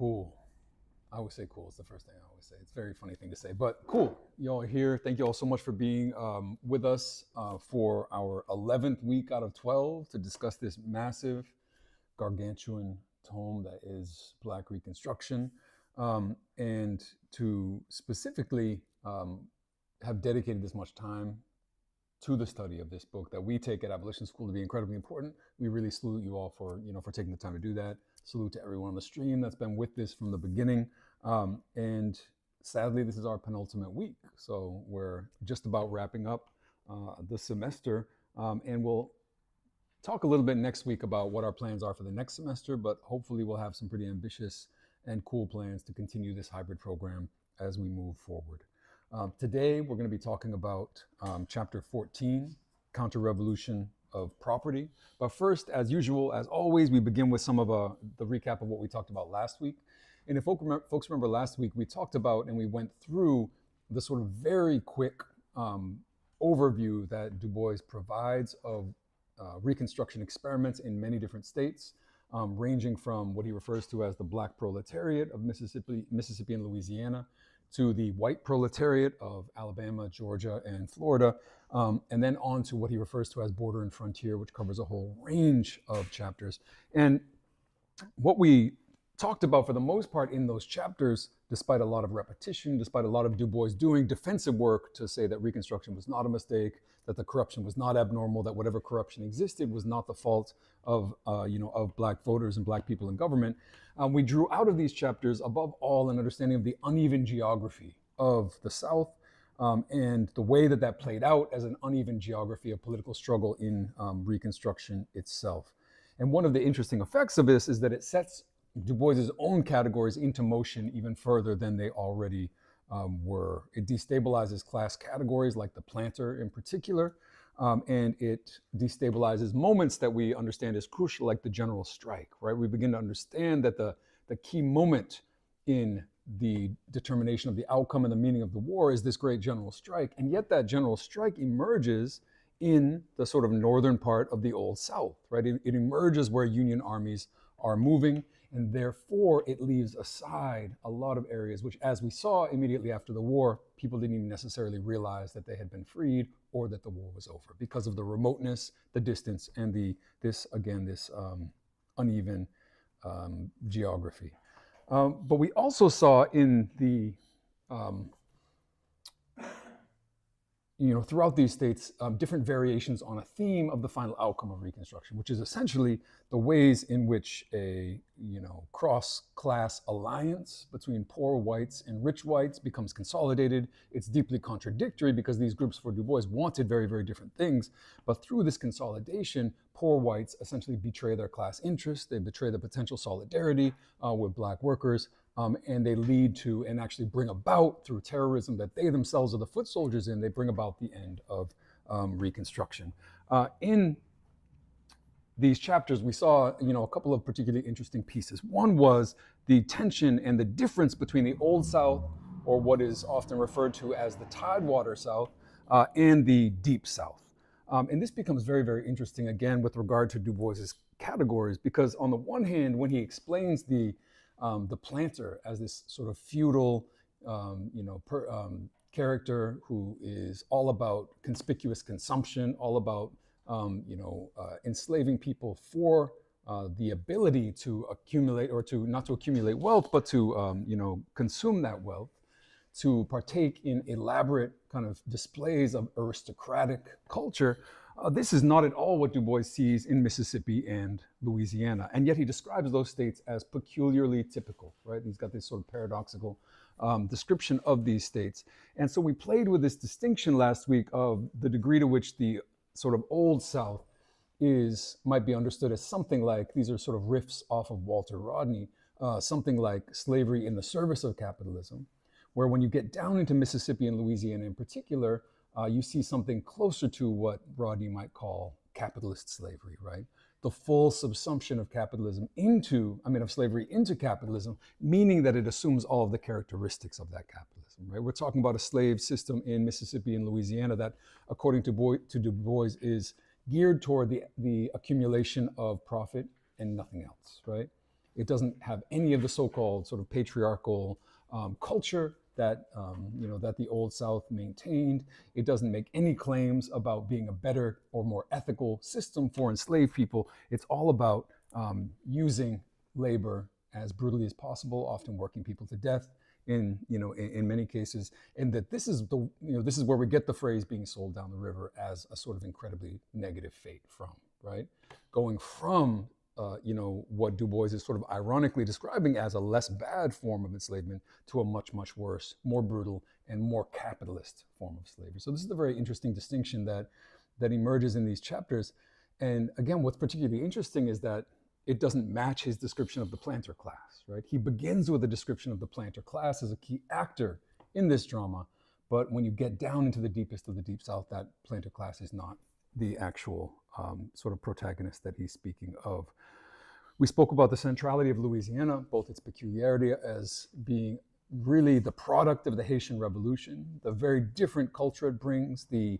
Cool. I always say cool. It's the first thing I always say. It's a very funny thing to say, but cool. You all are here. Thank you all so much for being with us for our 11th week out of 12 to discuss this massive, gargantuan tome that is Black Reconstruction, and to specifically have dedicated this much time to the study of this book that we take at Abolition School to be incredibly important. We really salute you all for taking the time to do that. Salute to everyone on the stream that's been with this from the beginning. And sadly, this is our penultimate week, so we're just about wrapping up the semester, and we'll talk a little bit next week about what our plans are for the next semester. But hopefully, we'll have some pretty ambitious and cool plans to continue this hybrid program as we move forward. Today, we're going to be talking about Chapter 14, Counter-Revolution of Property. But first, as usual, as always, we begin with some of the recap of what we talked about last week. And if folks remember last week, we talked about and we went through the sort of very quick overview that Du Bois provides of Reconstruction experiments in many different states, ranging from what he refers to as the Black proletariat of Mississippi and Louisiana, to the white proletariat of Alabama, Georgia, and Florida, and then on to what he refers to as border and frontier, which covers a whole range of chapters. And what we talked about for the most part in those chapters, despite a lot of repetition, despite a lot of Du Bois doing defensive work to say that Reconstruction was not a mistake, that the corruption was not abnormal, that whatever corruption existed was not the fault of Black voters and Black people in government, we drew out of these chapters, above all, an understanding of the uneven geography of the South, and the way that that played out as an uneven geography of political struggle in Reconstruction itself. And one of the interesting effects of this is that it sets Du Bois's own categories into motion even further than they already were. It destabilizes class categories like the planter in particular, and it destabilizes moments that we understand as crucial, like the general strike, right? We begin to understand that the key moment in the determination of the outcome and the meaning of the war is this great general strike, and yet that general strike emerges in the sort of northern part of the Old South, right? It emerges where Union armies are moving, and therefore it leaves aside a lot of areas which, as we saw immediately after the war, people didn't even necessarily realize that they had been freed or that the war was over because of the remoteness, the distance, and this uneven geography. But we also saw in the throughout these states, different variations on a theme of the final outcome of Reconstruction, which is essentially the ways in which a cross-class alliance between poor whites and rich whites becomes consolidated. It's deeply contradictory because these groups for Du Bois wanted very, very different things. But through this consolidation, poor whites essentially betray their class interests. They betray the potential solidarity with Black workers. And they lead to and actually bring about, through terrorism that they themselves are the foot soldiers in, they bring about the end of Reconstruction. In these chapters, we saw a couple of particularly interesting pieces. One was the tension and the difference between the Old South, or what is often referred to as the Tidewater South, and the Deep South. And this becomes very, very interesting, again, with regard to Du Bois's categories, because on the one hand, when he explains the planter as this sort of feudal, character who is all about conspicuous consumption, all about, enslaving people for the ability to accumulate, or to not to accumulate wealth, but to, consume that wealth, to partake in elaborate kind of displays of aristocratic culture. This is not at all what Du Bois sees in Mississippi and Louisiana. And yet he describes those states as peculiarly typical, right? He's got this sort of paradoxical description of these states. And so we played with this distinction last week of the degree to which the sort of Old South might be understood as something like, these are sort of riffs off of Walter Rodney, something like slavery in the service of capitalism, where when you get down into Mississippi and Louisiana in particular, you see something closer to what Rodney might call capitalist slavery, right? The full subsumption of slavery into capitalism, meaning that it assumes all of the characteristics of that capitalism, right? We're talking about a slave system in Mississippi and Louisiana that, according to Du Bois, is geared toward the accumulation of profit and nothing else, right? It doesn't have any of the so-called sort of patriarchal culture that that the Old South maintained. It doesn't make any claims about being a better or more ethical system for enslaved people. It's all about using labor as brutally as possible, often working people to death in many cases, and that this is this is where we get the phrase being sold down the river as a sort of incredibly negative fate from, right? Going from what Du Bois is sort of ironically describing as a less bad form of enslavement to a much, much worse, more brutal, and more capitalist form of slavery. So this is a very interesting distinction that emerges in these chapters. And again, what's particularly interesting is that it doesn't match his description of the planter class, right? He begins with a description of the planter class as a key actor in this drama, but when you get down into the deepest of the Deep South, that planter class is not the actual sort of protagonist that he's speaking of. We spoke about the centrality of Louisiana, both its peculiarity as being really the product of the Haitian Revolution, the very different culture it brings, the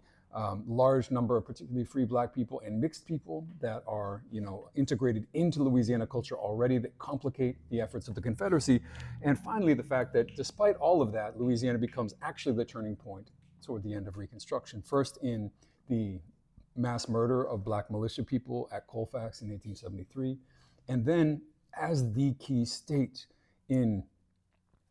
large number of particularly free Black people and mixed people that are integrated into Louisiana culture already that complicate the efforts of the Confederacy. And finally, the fact that despite all of that, Louisiana becomes actually the turning point toward the end of Reconstruction. First in the mass murder of Black militia people at Colfax in 1873, and then as the key state in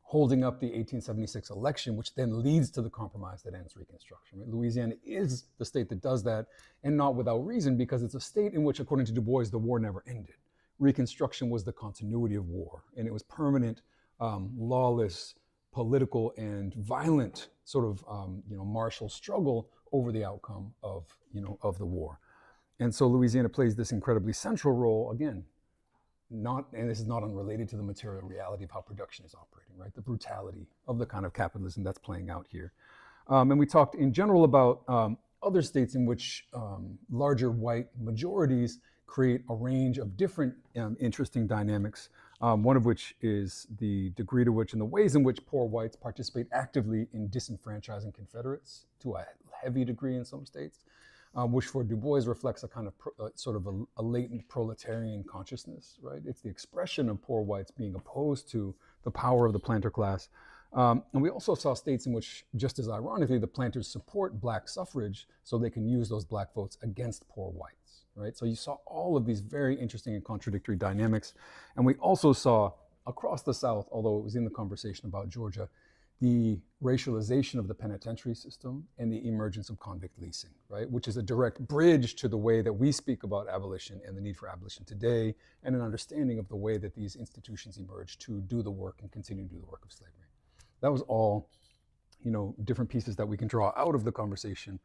holding up the 1876 election, which then leads to the compromise that ends Reconstruction. Right? Louisiana is the state that does that, and not without reason, because it's a state in which, according to Du Bois, the war never ended. Reconstruction was the continuity of war, and it was permanent, lawless, political, and violent sort of martial struggle over the outcome of the war. And so Louisiana plays this incredibly central role, again, and this is not unrelated to the material reality of how production is operating, right? The brutality of the kind of capitalism that's playing out here. And we talked in general about other states in which larger white majorities create a range of different interesting dynamics, one of which is the degree to which and the ways in which poor whites participate actively in disenfranchising Confederates to a heavy degree in some states. Which for Du Bois reflects a kind of sort of a latent proletarian consciousness, right? It's the expression of poor whites being opposed to the power of the planter class. And we also saw states in which, just as ironically, the planters support Black suffrage so they can use those Black votes against poor whites, right? So you saw all of these very interesting and contradictory dynamics. And we also saw across the South, although it was in the conversation about Georgia, the racialization of the penitentiary system and the emergence of convict leasing, right? Which is a direct bridge to the way that we speak about abolition and the need for abolition today, and an understanding of the way that these institutions emerge to do the work and continue to do the work of slavery. That was all, different pieces that we can draw out of the conversation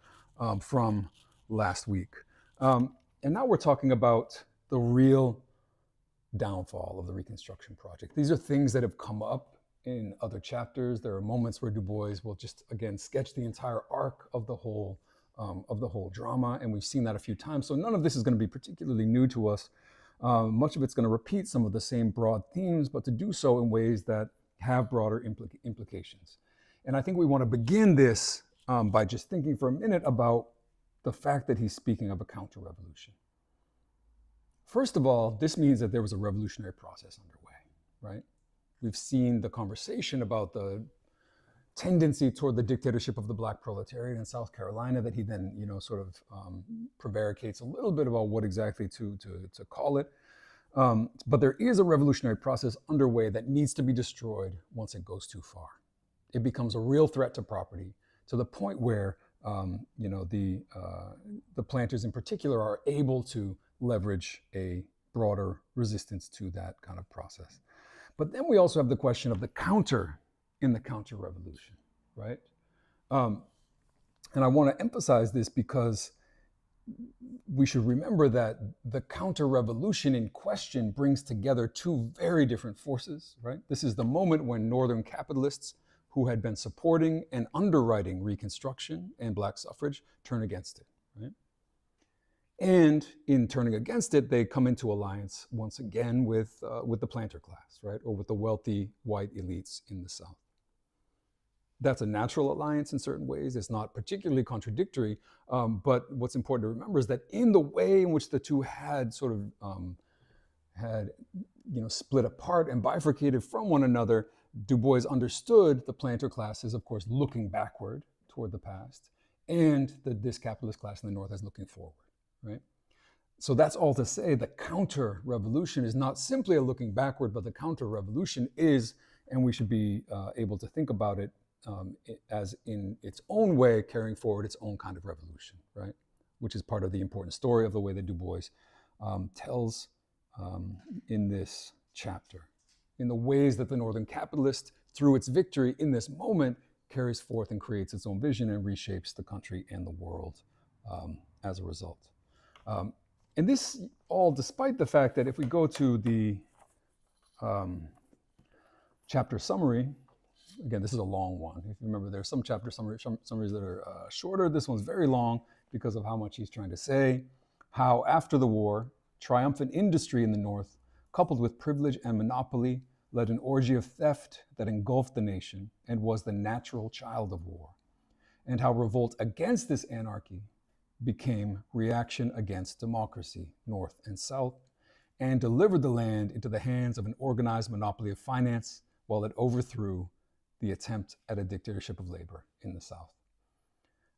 from last week. And now we're talking about the real downfall of the Reconstruction project. These are things that have come up in other chapters. There are moments where Du Bois will just, again, sketch the entire arc of the whole drama, and we've seen that a few times. So none of this is going to be particularly new to us. Much of it's going to repeat some of the same broad themes, but to do so in ways that have broader implications. And I think we want to begin this by just thinking for a minute about the fact that he's speaking of a counter-revolution. First of all, this means that there was a revolutionary process underway, right? We've seen the conversation about the tendency toward the dictatorship of the Black proletariat in South Carolina that he then, sort of prevaricates a little bit about what exactly to call it. But there is a revolutionary process underway that needs to be destroyed once it goes too far. It becomes a real threat to property, to the point where the planters in particular are able to leverage a broader resistance to that kind of process. But then we also have the question of the counter in the counter-revolution, right? And I want to emphasize this because we should remember that the counter-revolution in question brings together two very different forces, right? This is the moment when Northern capitalists who had been supporting and underwriting Reconstruction and Black suffrage turn against it, right? And in turning against it, they come into alliance once again with the planter class, right? Or with the wealthy white elites in the South. That's a natural alliance in certain ways. It's not particularly contradictory, but what's important to remember is that in the way in which the two had sort of had split apart and bifurcated from one another, Du Bois understood the planter classes, of course, looking backward toward the past, and this capitalist class in the North as looking forward, right? So that's all to say the counter-revolution is not simply a looking backward, but the counter-revolution is, and we should be able to think about it as in its own way, carrying forward its own kind of revolution, right? Which is part of the important story of the way that Du Bois tells in this chapter, in the ways that the Northern capitalist, through its victory in this moment, carries forth and creates its own vision and reshapes the country and the world as a result. And this all despite the fact that if we go to the chapter summary, again, this is a long one. If you remember, there's some chapter summaries that are shorter. This one's very long because of how much he's trying to say. How after the war, triumphant industry in the North, coupled with privilege and monopoly, led an orgy of theft that engulfed the nation and was the natural child of war. And how revolt against this anarchy became reaction against democracy, North and South, and delivered the land into the hands of an organized monopoly of finance while it overthrew the attempt at a dictatorship of labor in the South.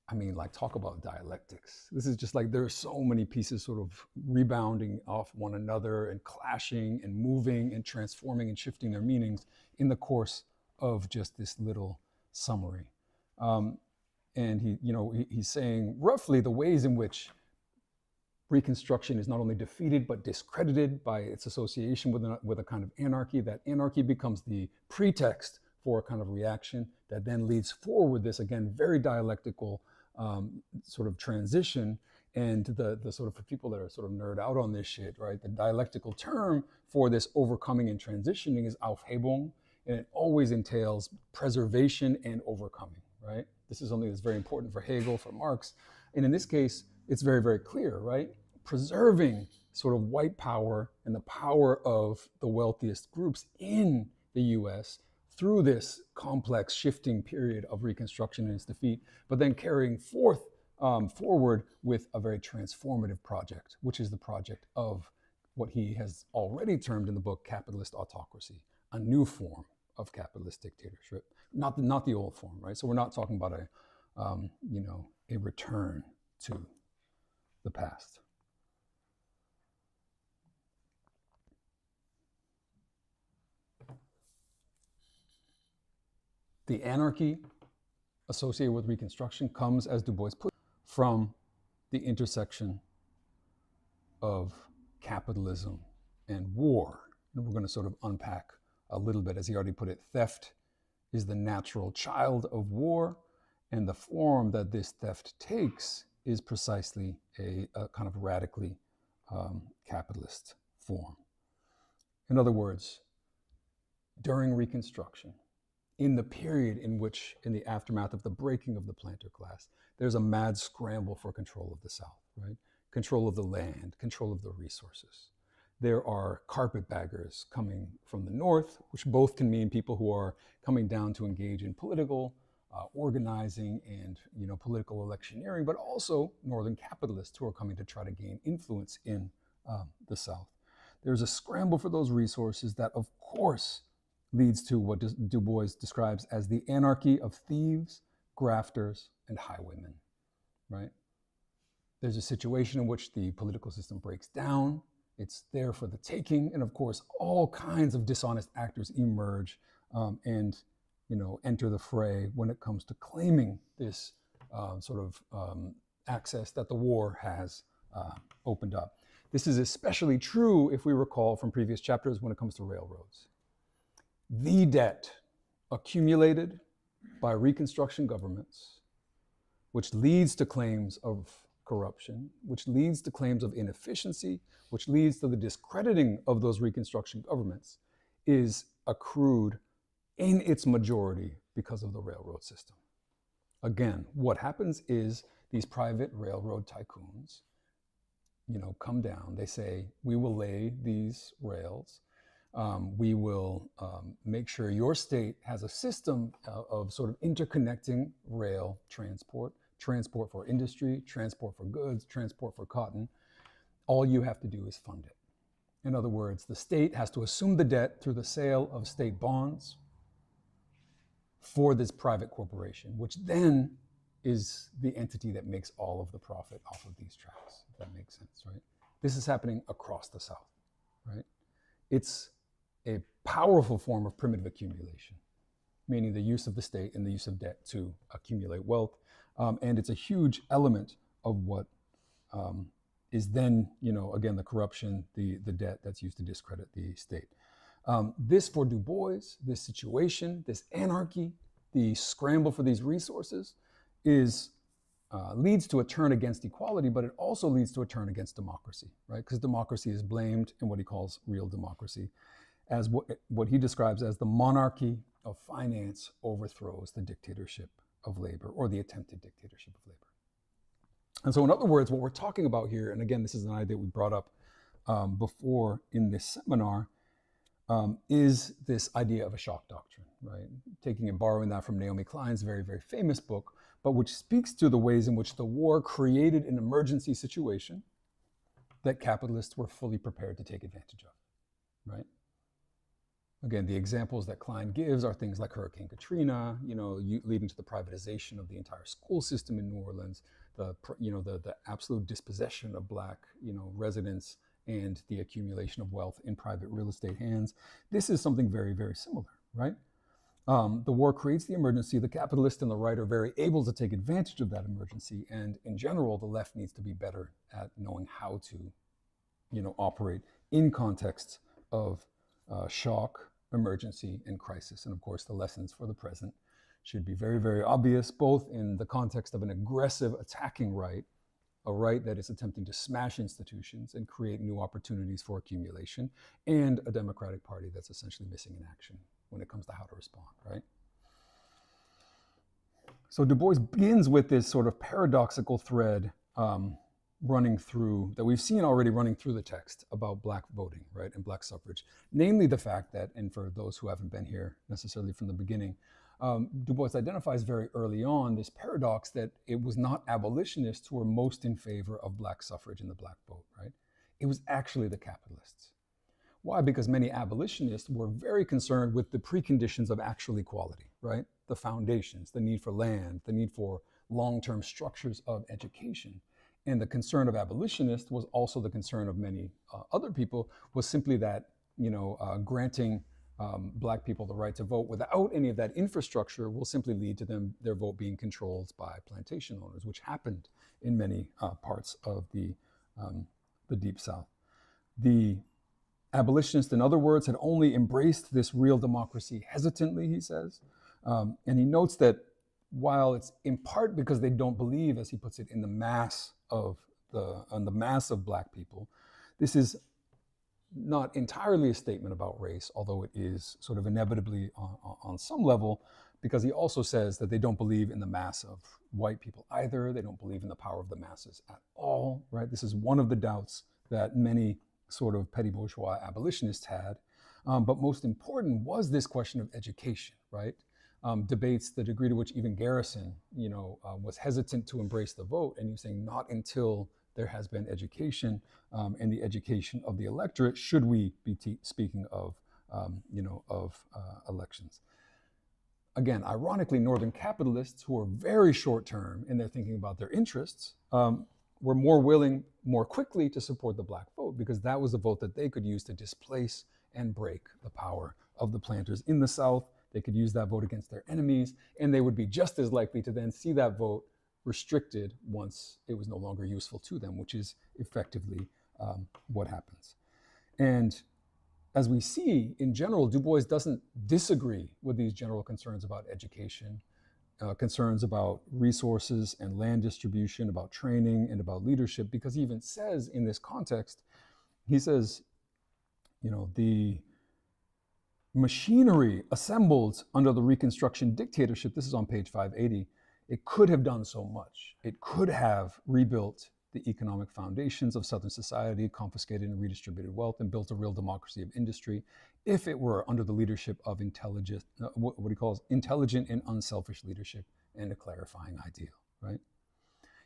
I mean, like, talk about dialectics. This is just like, there are so many pieces sort of rebounding off one another and clashing and moving and transforming and shifting their meanings in the course of just this little summary. And he's saying roughly the ways in which Reconstruction is not only defeated but discredited by its association with a kind of anarchy. That anarchy becomes the pretext for a kind of reaction that then leads forward this, again, very dialectical sort of transition. And the sort of, for people that are sort of nerd out on this shit, right, the dialectical term for this overcoming and transitioning is Aufhebung, and it always entails preservation and overcoming, right? This is something that's very important for Hegel, for Marx. And in this case, it's very, very clear, right? Preserving sort of white power and the power of the wealthiest groups in the US through this complex shifting period of Reconstruction and its defeat, but then carrying forward with a very transformative project, which is the project of what he has already termed in the book capitalist autocracy, a new form of capitalist dictatorship, not the old form, right? So we're not talking about a return to the past. The anarchy associated with Reconstruction comes, as Du Bois put, from the intersection of capitalism and war. And we're going to sort of unpack a little bit, as he already put it. Theft is the natural child of war, and the form that this theft takes is precisely a kind of radically capitalist form. In other words, during Reconstruction, in the period in which, in the aftermath of the breaking of the planter class, there's a mad scramble for control of the South, right? Control of the land, control of the resources. There are carpetbaggers coming from the North, which both can mean people who are coming down to engage in political organizing and political electioneering, but also Northern capitalists who are coming to try to gain influence in the South. There's a scramble for those resources that, of course, leads to what Du Bois describes as the anarchy of thieves, grafters, and highwaymen, right? There's a situation in which the political system breaks down. It's there for the taking, and of course, all kinds of dishonest actors emerge and enter the fray when it comes to claiming this access that the war has opened up. This is especially true, if we recall from previous chapters, when it comes to railroads. The debt accumulated by Reconstruction governments, which leads to claims of corruption, which leads to claims of inefficiency, which leads to the discrediting of those Reconstruction governments, is accrued in its majority because of the railroad system. Again, what happens is these private railroad tycoons, come down. They say, we will lay these rails. We will make sure your state has a system of sort of interconnecting rail transport for industry, transport for goods, transport for cotton. All you have to do is fund it. In other words, the state has to assume the debt through the sale of state bonds for this private corporation, which then is the entity that makes all of the profit off of these tracts, if that makes sense, right? This is happening across the South, right? It's a powerful form of primitive accumulation, meaning the use of the state and the use of debt to accumulate wealth. And it's a huge element of what is then, again, the corruption, the debt that's used to discredit the state. This, for Du Bois, this situation, this anarchy, the scramble for these resources leads to a turn against equality, but it also leads to a turn against democracy, right? Because democracy is blamed in what he calls real democracy, as what he describes as the monarchy of finance overthrows the dictatorship of labor, or the attempted dictatorship of labor. And so, in other words, what we're talking about here, and again, this is an idea we brought up before in this seminar, is this idea of a shock doctrine, right? Taking and borrowing that from Naomi Klein's very, very famous book, but which speaks to the ways in which the war created an emergency situation that capitalists were fully prepared to take advantage of, right? Again, the examples that Klein gives are things like Hurricane Katrina, leading to the privatization of the entire school system in New Orleans, the absolute dispossession of Black, residents, and the accumulation of wealth in private real estate hands. This is something very, very similar, right? The war creates the emergency. The capitalist and the right are very able to take advantage of that emergency. And in general, the left needs to be better at knowing how to, operate in contexts of shock, emergency, and crisis. And of course, the lessons for the present should be very, very obvious, both in the context of an aggressive attacking right, a right that is attempting to smash institutions and create new opportunities for accumulation, and a Democratic Party that's essentially missing in action when it comes to how to respond, right? So Du Bois begins with this sort of paradoxical thread running through, that we've seen already running through the text about Black voting, right, and Black suffrage. Namely the fact that, and for those who haven't been here necessarily from the beginning, Du Bois identifies very early on this paradox that it was not abolitionists who were most in favor of Black suffrage and the Black vote, right? It was actually the capitalists. Why? Because many abolitionists were very concerned with the preconditions of actual equality, right? The foundations, the need for land, the need for long-term structures of education. And the concern of abolitionists was also the concern of many other people, was simply that, granting Black people the right to vote without any of that infrastructure will simply lead to their vote being controlled by plantation owners, which happened in many parts of the Deep South. The abolitionists, in other words, had only embraced this real democracy hesitantly, he says. And he notes that while it's in part because they don't believe, as he puts it, in the mass of Black people, this is not entirely a statement about race, although it is sort of inevitably on some level, because he also says that they don't believe in the mass of white people either. They don't believe in the power of the masses at all, right? This is one of the doubts that many sort of petty bourgeois abolitionists had. But most important was this question of education, right? Debates the degree to which even Garrison, was hesitant to embrace the vote, and he was saying not until there has been education and the education of the electorate should we be speaking of, elections. Again, ironically, Northern capitalists who are very short-term in their thinking about their interests were more willing more quickly to support the Black vote, because that was a vote that they could use to displace and break the power of the planters in the South. They could use that vote against their enemies, and they would be just as likely to then see that vote restricted once it was no longer useful to them, which is effectively what happens. And as we see, in general, Du Bois doesn't disagree with these general concerns about education, concerns about resources and land distribution, about training and about leadership, because he even says in this context, he says, the machinery assembled under the Reconstruction dictatorship, this is on page 580, it could have done so much. It could have rebuilt the economic foundations of Southern society, confiscated and redistributed wealth, and built a real democracy of industry if it were under the leadership of intelligent, what he calls intelligent and unselfish leadership and a clarifying ideal, right?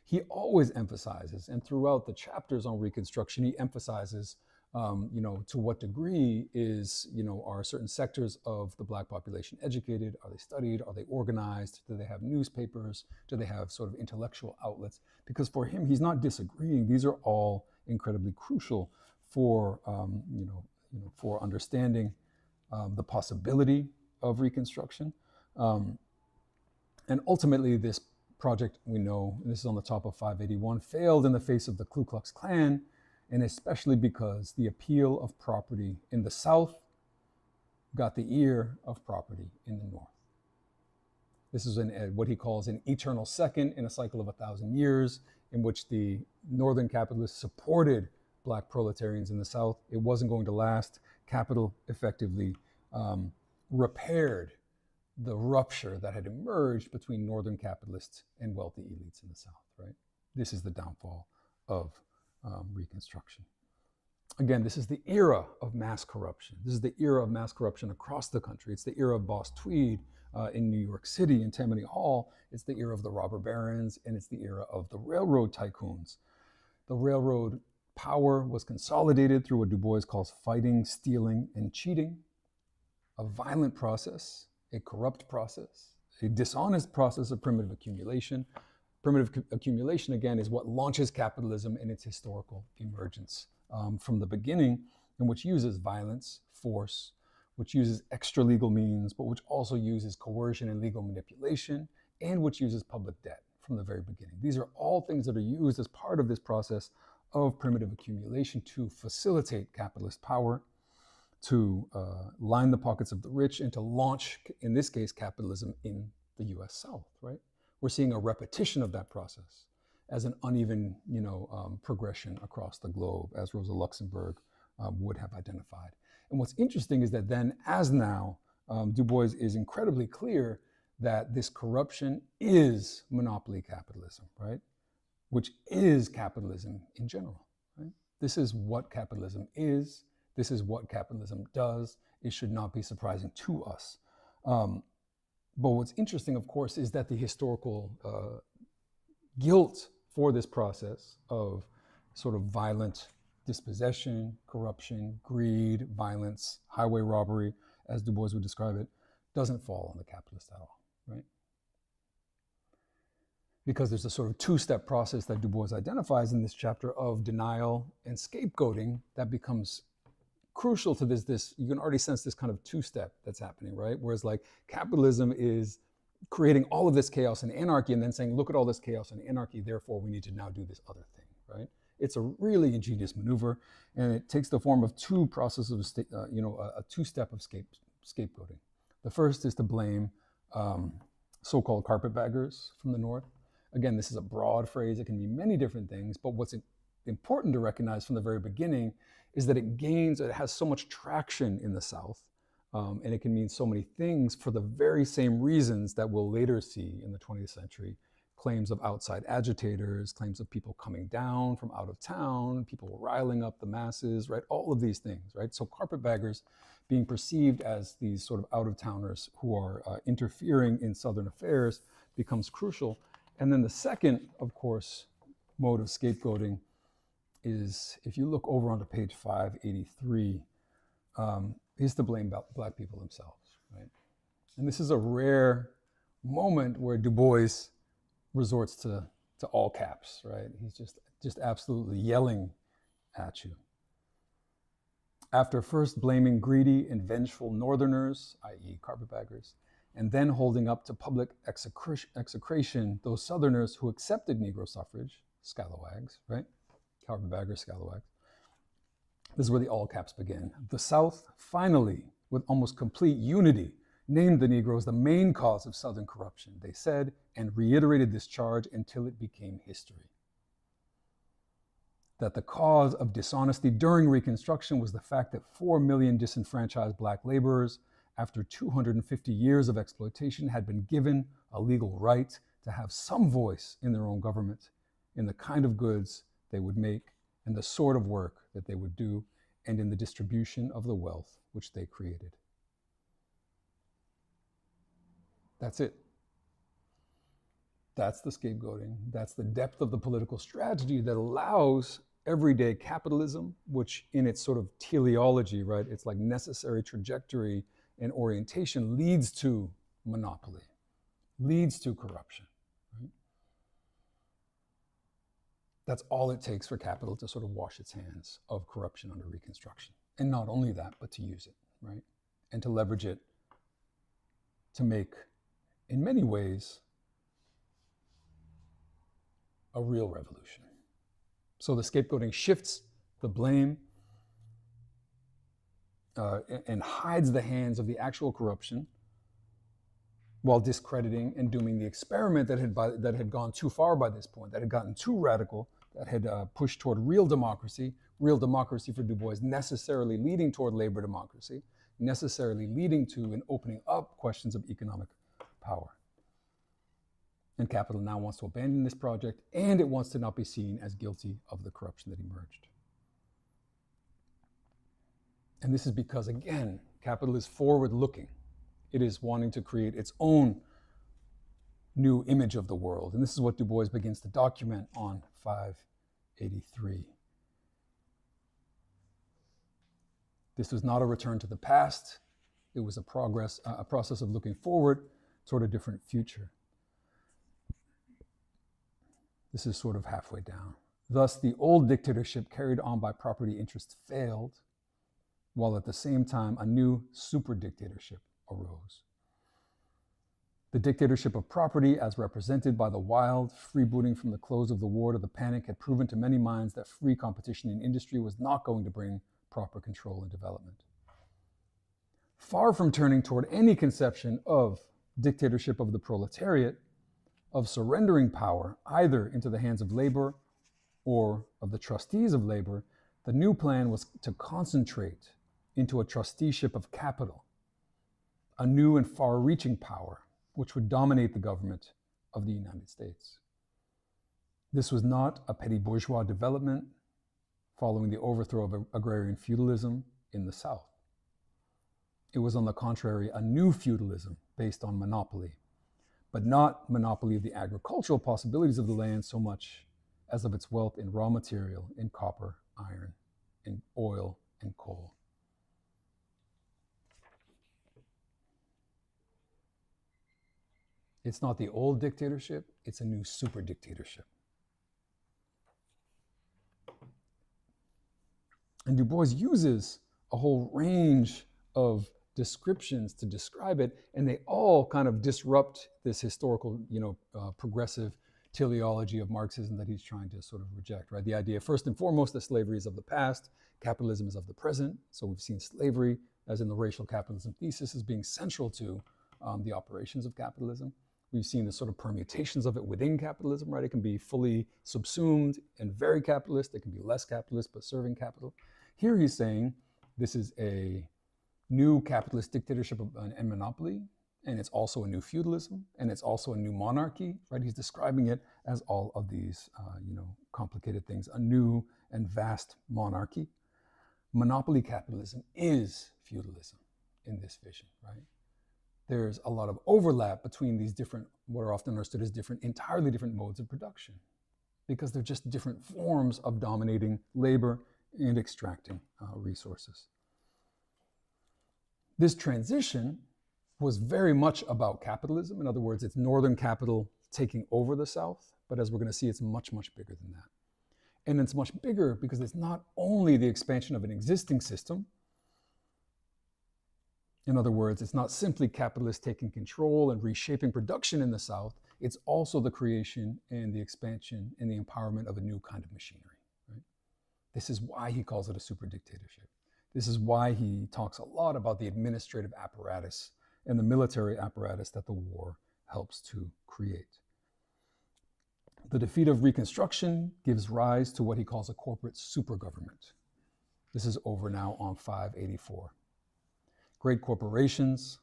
He always emphasizes, and throughout the chapters on Reconstruction, he emphasizes To what degree are certain sectors of the Black population educated? Are they studied? Are they organized? Do they have newspapers? Do they have sort of intellectual outlets? Because for him, he's not disagreeing. These are all incredibly crucial for, for understanding the possibility of Reconstruction. And ultimately, this project, we know, and this is on the top of 581, failed in the face of the Ku Klux Klan, and especially because the appeal of property in the South got the ear of property in the North. This is what he calls an eternal second in a cycle of 1,000 years, in which the Northern capitalists supported Black proletarians in the South. It wasn't going to last. Capital effectively repaired the rupture that had emerged between Northern capitalists and wealthy elites in the South, right? This is the downfall of Reconstruction. Again, this is the era of mass corruption. This is the era of mass corruption across the country. It's the era of Boss Tweed in New York City, in Tammany Hall. It's the era of the robber barons, and it's the era of the railroad tycoons. The railroad power was consolidated through what Du Bois calls fighting, stealing, and cheating, a violent process, a corrupt process, a dishonest process of primitive accumulation. Primitive accumulation, again, is what launches capitalism in its historical emergence from the beginning, and which uses violence, force, which uses extra legal means, but which also uses coercion and legal manipulation, and which uses public debt from the very beginning. These are all things that are used as part of this process of primitive accumulation to facilitate capitalist power, to line the pockets of the rich, and to launch, in this case, capitalism in the US South, right? We're seeing a repetition of that process as an uneven, progression across the globe, as Rosa Luxemburg would have identified. And what's interesting is that then, as now, Du Bois is incredibly clear that this corruption is monopoly capitalism, right? Which is capitalism in general, right? This is what capitalism is. This is what capitalism does. It should not be surprising to us. But what's interesting, of course, is that the historical guilt for this process of sort of violent dispossession, corruption, greed, violence, highway robbery, as Du Bois would describe it, doesn't fall on the capitalist at all, right? Because there's a sort of two-step process that Du Bois identifies in this chapter of denial and scapegoating that becomes crucial to this. You can already sense this kind of two-step that's happening, right? Whereas like capitalism is creating all of this chaos and anarchy and then saying, look at all this chaos and anarchy, therefore we need to now do this other thing, right? It's a really ingenious maneuver, and it takes the form of two processes of, a two-step of scapegoating. The first is to blame so-called carpetbaggers from the North. Again, this is a broad phrase. It can mean many different things, but what's important to recognize from the very beginning is that it has so much traction in the South, and it can mean so many things for the very same reasons that we'll later see in the 20th century. Claims of outside agitators, claims of people coming down from out of town, people riling up the masses, right? All of these things, right? So carpetbaggers being perceived as these sort of out-of-towners who are interfering in Southern affairs becomes crucial. And then the second, of course, mode of scapegoating is, if you look over onto page 583, is to blame Black people themselves, right? And this is a rare moment where Du Bois resorts to all caps, right? He's just absolutely yelling at you. After first blaming greedy and vengeful Northerners, i.e. carpetbaggers, and then holding up to public execration those Southerners who accepted Negro suffrage, scalawags, right? Carpetbaggers, scalawags. This is where the all caps begin. The South finally, with almost complete unity, named the Negroes the main cause of Southern corruption, they said, and reiterated this charge until it became history. That the cause of dishonesty during Reconstruction was the fact that 4 million disenfranchised Black laborers, after 250 years of exploitation, had been given a legal right to have some voice in their own government, in the kind of goods they would make, and the sort of work that they would do, and in the distribution of the wealth which they created. That's it. That's the scapegoating. That's the depth of the political strategy that allows everyday capitalism, which in its sort of teleology, right, it's like necessary trajectory and orientation leads to monopoly, leads to corruption. Right? That's all it takes for capital to sort of wash its hands of corruption under Reconstruction. And not only that, but to use it, right? And to leverage it to make, in many ways, a real revolution. So the scapegoating shifts the blame and hides the hands of the actual corruption while discrediting and dooming the experiment that had gone too far by this point, that had gotten too radical, that had pushed toward real democracy for Du Bois necessarily leading toward labor democracy, necessarily leading to and opening up questions of economic power. And capital now wants to abandon this project, and it wants to not be seen as guilty of the corruption that emerged. And this is because, again, capital is forward-looking. It is wanting to create its own new image of the world. And this is what Du Bois begins to document on 583. This was not a return to the past. It was a process of looking forward toward a different future. This is sort of halfway down. Thus, the old dictatorship carried on by property interests failed, while at the same time a new super dictatorship arose. The dictatorship of property, as represented by the wild freebooting from the close of the war to the panic, had proven to many minds that free competition in industry was not going to bring proper control and development. Far from turning toward any conception of dictatorship of the proletariat, of surrendering power either into the hands of labor or of the trustees of labor, the new plan was to concentrate into a trusteeship of capital, a new and far-reaching power which would dominate the government of the United States. This was not a petty bourgeois development following the overthrow of agrarian feudalism in the South. It was, on the contrary, a new feudalism based on monopoly, but not monopoly of the agricultural possibilities of the land so much as of its wealth in raw material, in copper, iron, in oil, and coal. It's not the old dictatorship, it's a new super dictatorship. And Du Bois uses a whole range of descriptions to describe it, and they all kind of disrupt this historical, progressive teleology of Marxism that he's trying to sort of reject, right? The idea, first and foremost, that slavery is of the past, capitalism is of the present. So we've seen slavery, as in the racial capitalism thesis, as being central to the operations of capitalism. We've seen the sort of permutations of it within capitalism, right? It can be fully subsumed and very capitalist. It can be less capitalist, but serving capital. Here he's saying this is a new capitalist dictatorship and monopoly, and it's also a new feudalism, and it's also a new monarchy, right? He's describing it as all of these, complicated things, a new and vast monarchy. Monopoly capitalism is feudalism in this vision, right? There's a lot of overlap between these different, what are often understood as entirely different modes of production, because they're just different forms of dominating labor and extracting resources. This transition was very much about capitalism. In other words, it's northern capital taking over the South, but as we're going to see, it's much, much bigger than that. And it's much bigger because it's not only the expansion of an existing system. In other words, it's not simply capitalists taking control and reshaping production in the South, it's also the creation and the expansion and the empowerment of a new kind of machinery. Right? This is why he calls it a super dictatorship. This is why he talks a lot about the administrative apparatus and the military apparatus that the war helps to create. The defeat of Reconstruction gives rise to what he calls a corporate supergovernment. This is over now on 584. Great corporations,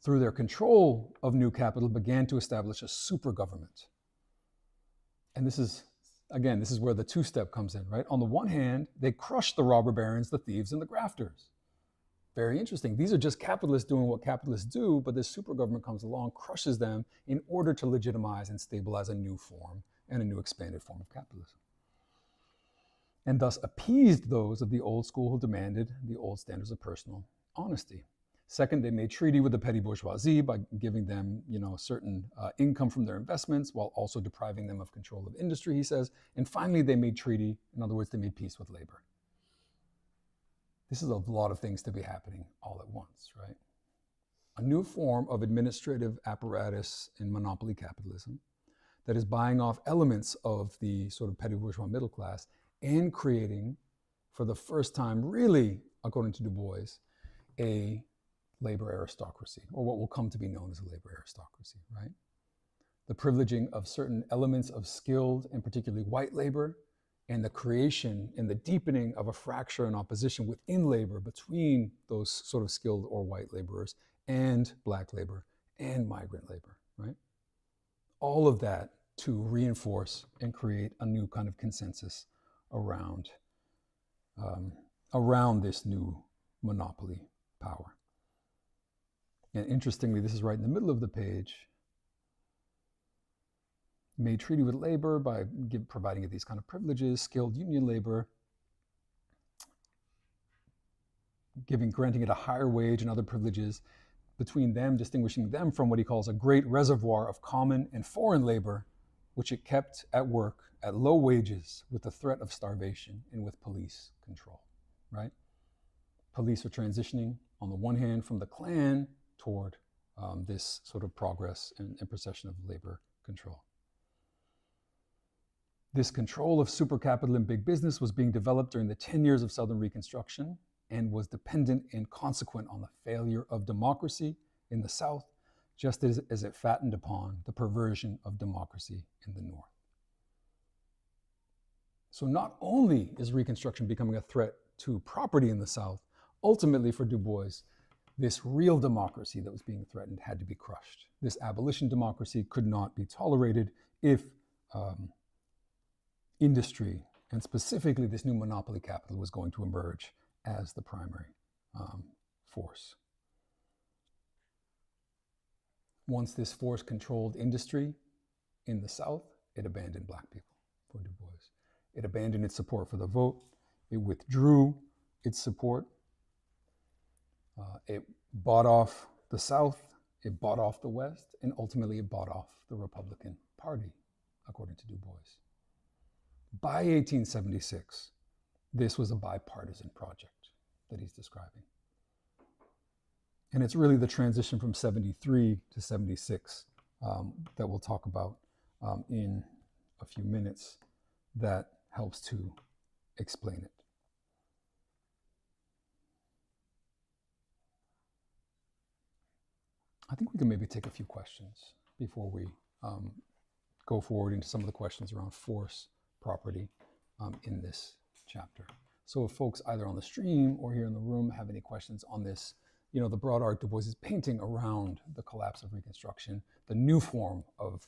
through their control of new capital, began to establish a supergovernment. And this is where the two-step comes in, right? On the one hand, they crush the robber barons, the thieves, and the grafters. Very interesting. These are just capitalists doing what capitalists do, but this supergovernment comes along, crushes them in order to legitimize and stabilize a new form and a new expanded form of capitalism. and thus appeased those of the old school who demanded the old standards of personal honesty. Second, they made treaty with the petty bourgeoisie by giving them, certain income from their investments while also depriving them of control of industry, he says. And finally, they made treaty. In other words, they made peace with labor. This is a lot of things to be happening all at once, right? A new form of administrative apparatus in monopoly capitalism that is buying off elements of the sort of petty bourgeois middle class and creating, for the first time, really, according to Du Bois, a labor aristocracy, or what will come to be known as a labor aristocracy, right? The privileging of certain elements of skilled and particularly white labor, and the creation and the deepening of a fracture and opposition within labor between those sort of skilled or white laborers and black labor and migrant labor, right? All of that to reinforce and create a new kind of consensus around this new monopoly power. And interestingly, this is right in the middle of the page. Made treaty with labor by providing it these kind of privileges, skilled union labor, granting it a higher wage and other privileges between them, distinguishing them from what he calls a great reservoir of common and foreign labor, which it kept at work at low wages with the threat of starvation and with police control, right? Police are transitioning, on the one hand, from the Klan toward this sort of progress and procession of labor control. This control of supercapital and big business was being developed during the 10 years of Southern Reconstruction and was dependent and consequent on the failure of democracy in the South, just as it fattened upon the perversion of democracy in the North. So not only is Reconstruction becoming a threat to property in the South, ultimately for Du Bois, this real democracy that was being threatened had to be crushed. This abolition democracy could not be tolerated if industry, and specifically this new monopoly capital, was going to emerge as the primary force. Once this force controlled industry in the South, it abandoned black people for Du Bois. It abandoned its support for the vote. It withdrew its support. It bought off the South, it bought off the West, and ultimately it bought off the Republican Party, according to Du Bois. By 1876, this was a bipartisan project that he's describing. And it's really the transition from 73 to 76 that we'll talk about in a few minutes that helps to explain it. I think we can maybe take a few questions before we go forward into some of the questions around force, property in this chapter. So if folks either on the stream or here in the room have any questions on this, the broad arc Du Bois is painting around the collapse of Reconstruction, the new form of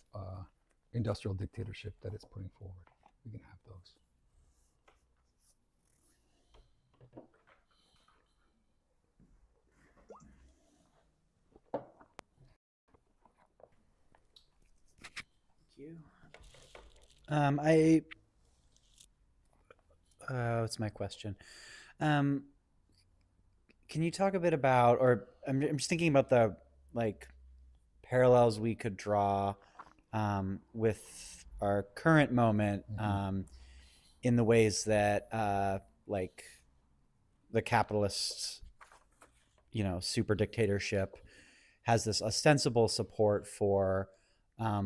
industrial dictatorship that it's putting forward, we can have those. What's my question? Can you talk a bit about, or I'm just thinking about the parallels we could draw with our current moment in the ways that the capitalist, super dictatorship has this ostensible support for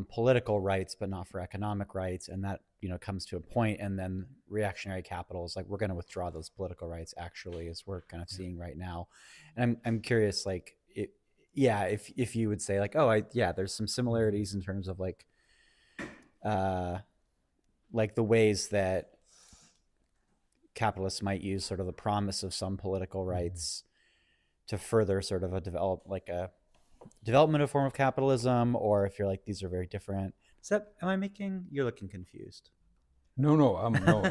political rights, but not for economic rights. And that, comes to a point, and then reactionary capital is like, we're going to withdraw those political rights, actually, as we're kind of seeing right now. And I'm curious, if you would say there's some similarities in terms of the ways that capitalists might use sort of the promise of some political rights to further sort of a development of form of capitalism, or if you're like, these are very different. You're looking confused. No,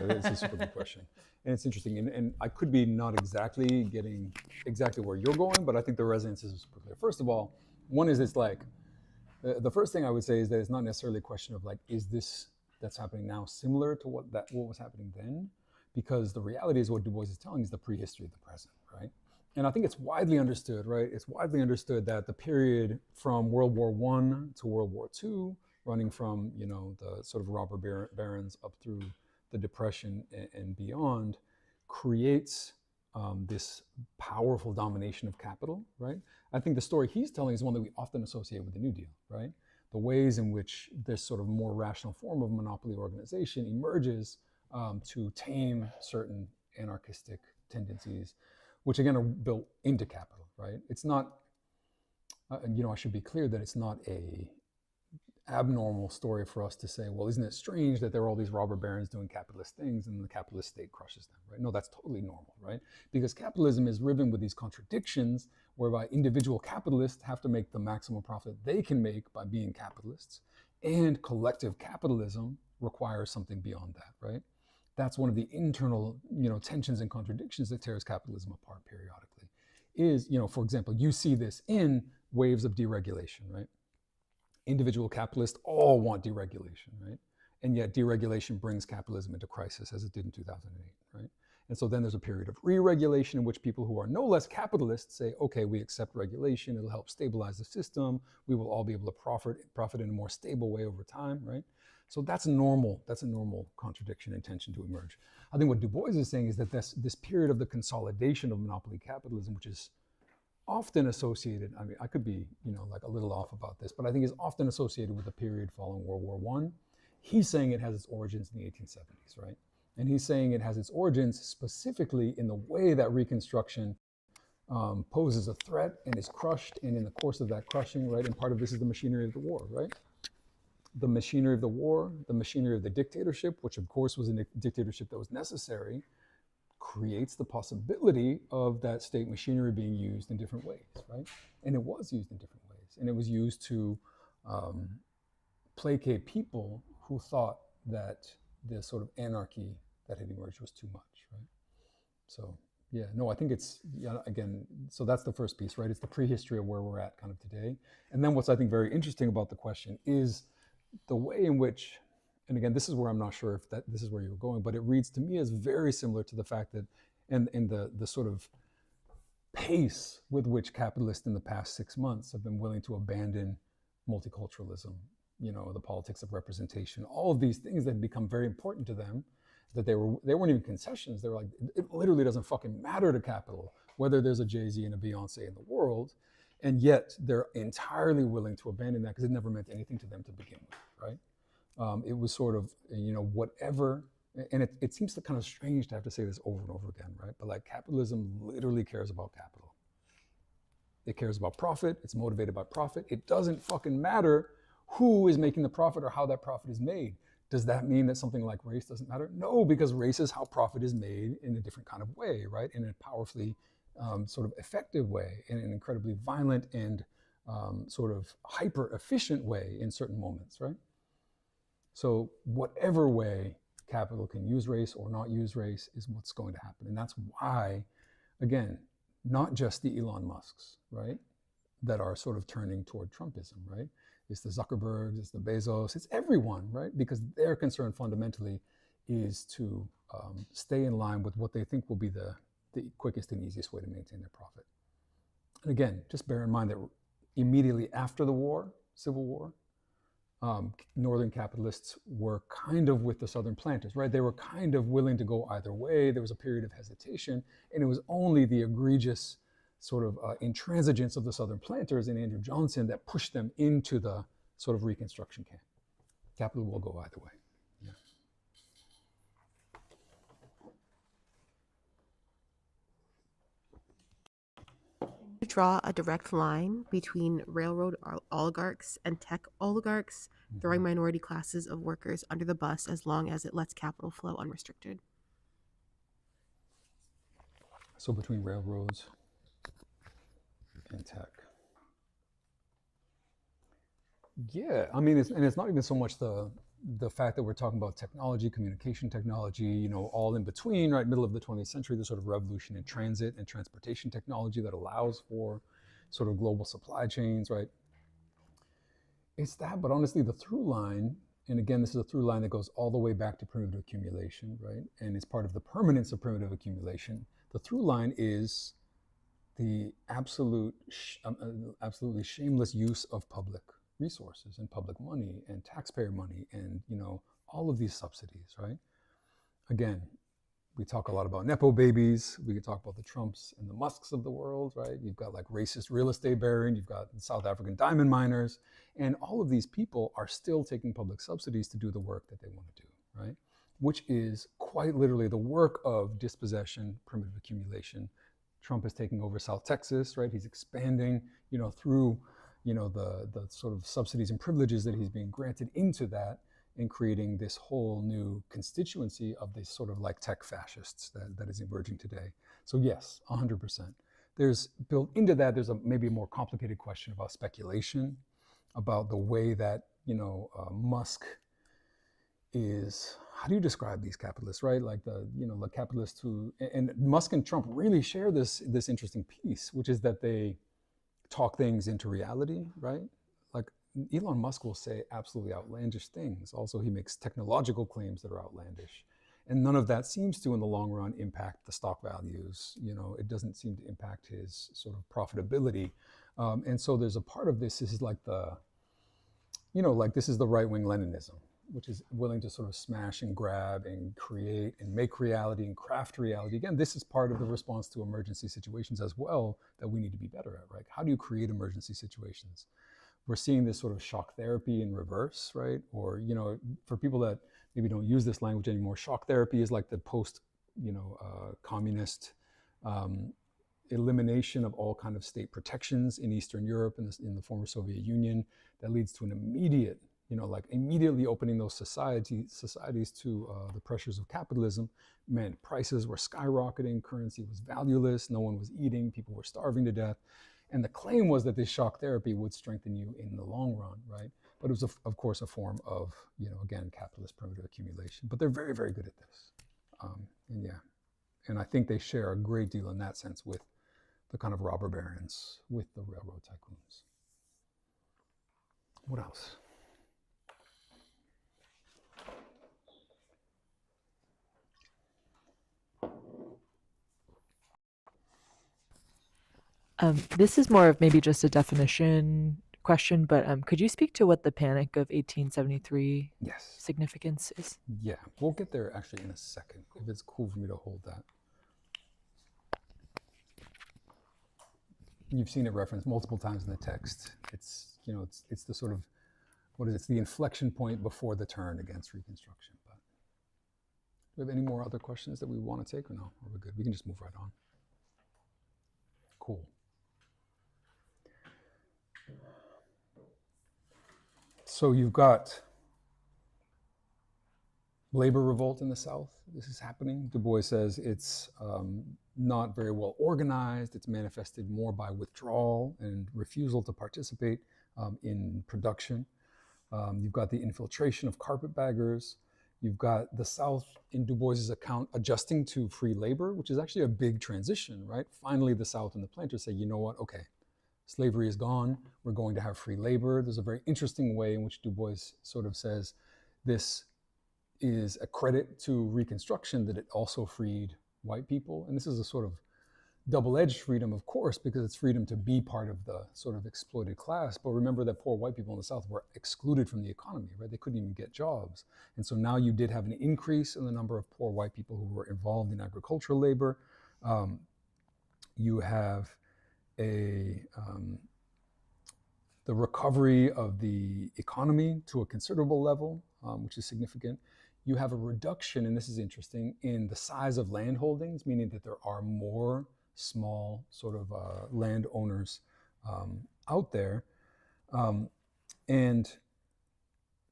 it's a super good question. And it's interesting. And I could be not exactly getting exactly where you're going, but I think the resonance is super clear. First of all, one is it's the first thing I would say is that it's not necessarily a question of is this that's happening now similar to what was happening then? because the reality is what Du Bois is telling is the prehistory of the present, right? And I think it's widely understood, right? It's widely understood that the period from World War I to World War II, running from, you know, the sort of robber barons up through the Depression and beyond, creates this powerful domination of capital, right? I think the story he's telling is one that we often associate with the New Deal, right? The ways in which this sort of more rational form of monopoly organization emerges to tame certain anarchistic tendencies, which again are built into capital, right? It's not, you know, I should be clear that it's not a abnormal story for us to say, well, isn't it strange that there are all these robber barons doing capitalist things and the capitalist state crushes them, right? No, that's totally normal, right? Because capitalism is riven with these contradictions whereby individual capitalists have to make the maximum profit they can make by being capitalists, and collective capitalism requires something beyond that, right? That's one of the internal, you know, tensions and contradictions that tears capitalism apart periodically. Is, you know, for example, you see this in waves of deregulation, right? Individual capitalists all want deregulation, right? And yet deregulation brings capitalism into crisis, as it did in 2008, right? And so then there's a period of re-regulation in which people who are no less capitalists say, okay, we accept regulation, it'll help stabilize the system, we will all be able to profit in a more stable way over time, right? So that's normal. That's a normal contradiction and tension to emerge. I think what Du Bois is saying is that this period of the consolidation of monopoly capitalism, which is often associated, I mean, I could be, you know, like a little off about this, but I think is often associated with the period following World War I. He's saying it has its origins in the 1870s, right? And he's saying it has its origins specifically in the way that Reconstruction poses a threat and is crushed, and in the course of that crushing, right, and part of this is the machinery of the war, right? The machinery of the war, the machinery of the dictatorship, which of course was a dictatorship that was necessary, creates the possibility of that state machinery being used in different ways, right? And it was used in different ways. And it was used to placate people who thought that the sort of anarchy that had emerged was too much, right? So, yeah, no, I think it's, yeah, again, so that's the first piece, right? It's the prehistory of where we're at kind of today. And then what's I think very interesting about the question is the way in which, and again, this is where I'm not sure if that this is where you're going, but it reads to me as very similar to the fact that, and the sort of pace with which capitalists in the past 6 months have been willing to abandon multiculturalism, you know, the politics of representation, all of these things that had become very important to them, that they weren't even concessions. They were like, it literally doesn't fucking matter to capital whether there's a Jay-Z and a Beyonce in the world, and yet they're entirely willing to abandon that because it never meant anything to them to begin with, right? It was sort of, you know, whatever, and it seems kind of strange to have to say this over and over again, right? But like capitalism literally cares about capital. It cares about profit. It's motivated by profit. It doesn't fucking matter who is making the profit or how that profit is made. Does that mean that something like race doesn't matter? No, because race is how profit is made in a different kind of way, right? In a powerfully sort of effective way, in an incredibly violent and sort of hyper efficient way in certain moments, right? So whatever way capital can use race or not use race is what's going to happen. And that's why, again, not just the Elon Musks, right, that are sort of turning toward Trumpism, right? It's the Zuckerbergs, it's the Bezos, it's everyone, right? Because their concern fundamentally is to stay in line with what they think will be the quickest and easiest way to maintain their profit. And again, just bear in mind that immediately after the war, Civil War, Northern capitalists were kind of with the Southern planters, right? They were kind of willing to go either way. There was a period of hesitation, and it was only the egregious sort of intransigence of the Southern planters and Andrew Johnson that pushed them into the sort of Reconstruction camp. Capital will go either way. Yeah. Draw a direct line between railroad oligarchs and tech oligarchs, throwing minority classes of workers under the bus as long as it lets capital flow unrestricted. So between railroads and tech. Yeah, I mean, it's not even so much the fact that we're talking about technology, communication technology, you know, all in between, right? Middle of the 20th century, the sort of revolution in transit and transportation technology that allows for sort of global supply chains, right? It's that, but honestly, the through line And again, this is a through line that goes all the way back to primitive accumulation, right? And it's part of the permanence of primitive accumulation. The through line is the absolutely shameless use of public resources and public money and taxpayer money and, all of these subsidies, right? Again, we talk a lot about Nepo babies. We can talk about the Trumps and the Musks of the world, right? You've got like racist real estate baron, you've got South African diamond miners, and all of these people are still taking public subsidies to do the work that they want to do, right? Which is quite literally the work of dispossession, primitive accumulation. Trump is taking over South Texas, right? He's expanding, through, the sort of subsidies and privileges that he's being granted into that, and creating this whole new constituency of these sort of like tech fascists that is emerging today. So yes, 100%. There's built into that, there's maybe a more complicated question about speculation, about the way that, Musk is, how do you describe these capitalists, right? Like the capitalists who, and Musk and Trump really share this interesting piece, which is that they talk things into reality, right? Like Elon Musk will say absolutely outlandish things. Also, he makes technological claims that are outlandish. And none of that seems to, in the long run, impact the stock values. It doesn't seem to impact his sort of profitability. And so there's a part of this is like this is the right-wing Leninism, which is willing to sort of smash and grab and create and make reality and craft reality. Again, this is part of the response to emergency situations as well that we need to be better at, right? How do you create emergency situations? We're seeing this sort of shock therapy in reverse, right? Or, for people that maybe don't use this language anymore, shock therapy is like the communist elimination of all kind of state protections in Eastern Europe and in the former Soviet Union that leads to an immediate, immediately opening those societies to the pressures of capitalism meant prices were skyrocketing, currency was valueless, no one was eating, people were starving to death. And the claim was that this shock therapy would strengthen you in the long run, right? But it was, of course, a form of, again, capitalist primitive accumulation. But they're very, very good at this. And I think they share a great deal in that sense with the kind of robber barons, with the railroad tycoons. What else? This is more of maybe just a definition question, but could you speak to what the Panic of 1873 Yes. significance is? Yeah, we'll get there actually in a second, if it's cool for me to hold that. You've seen it referenced multiple times in the text. It's the sort of, it's the inflection point before the turn against Reconstruction. But do we have any more other questions that we want to take, or no? Are we good? We can just move right on. Cool. So you've got labor revolt in the South. This is happening. Du Bois says it's not very well organized. It's manifested more by withdrawal and refusal to participate in production. You've got the infiltration of carpetbaggers. You've got the South, in Du Bois's account, adjusting to free labor, which is actually a big transition, right? Finally, the South and the planters say, you know what, okay, slavery is gone. We're going to have free labor. There's a very interesting way in which Du Bois sort of says this is a credit to Reconstruction that it also freed white people. And this is a sort of double-edged freedom, of course, because it's freedom to be part of the sort of exploited class. But remember that poor white people in the South were excluded from the economy, right? They couldn't even get jobs. And so now you did have an increase in the number of poor white people who were involved in agricultural labor. You have the recovery of the economy to a considerable level, which is significant. You have a reduction, and this is interesting, in the size of land holdings, meaning that there are more small sort of landowners out there. And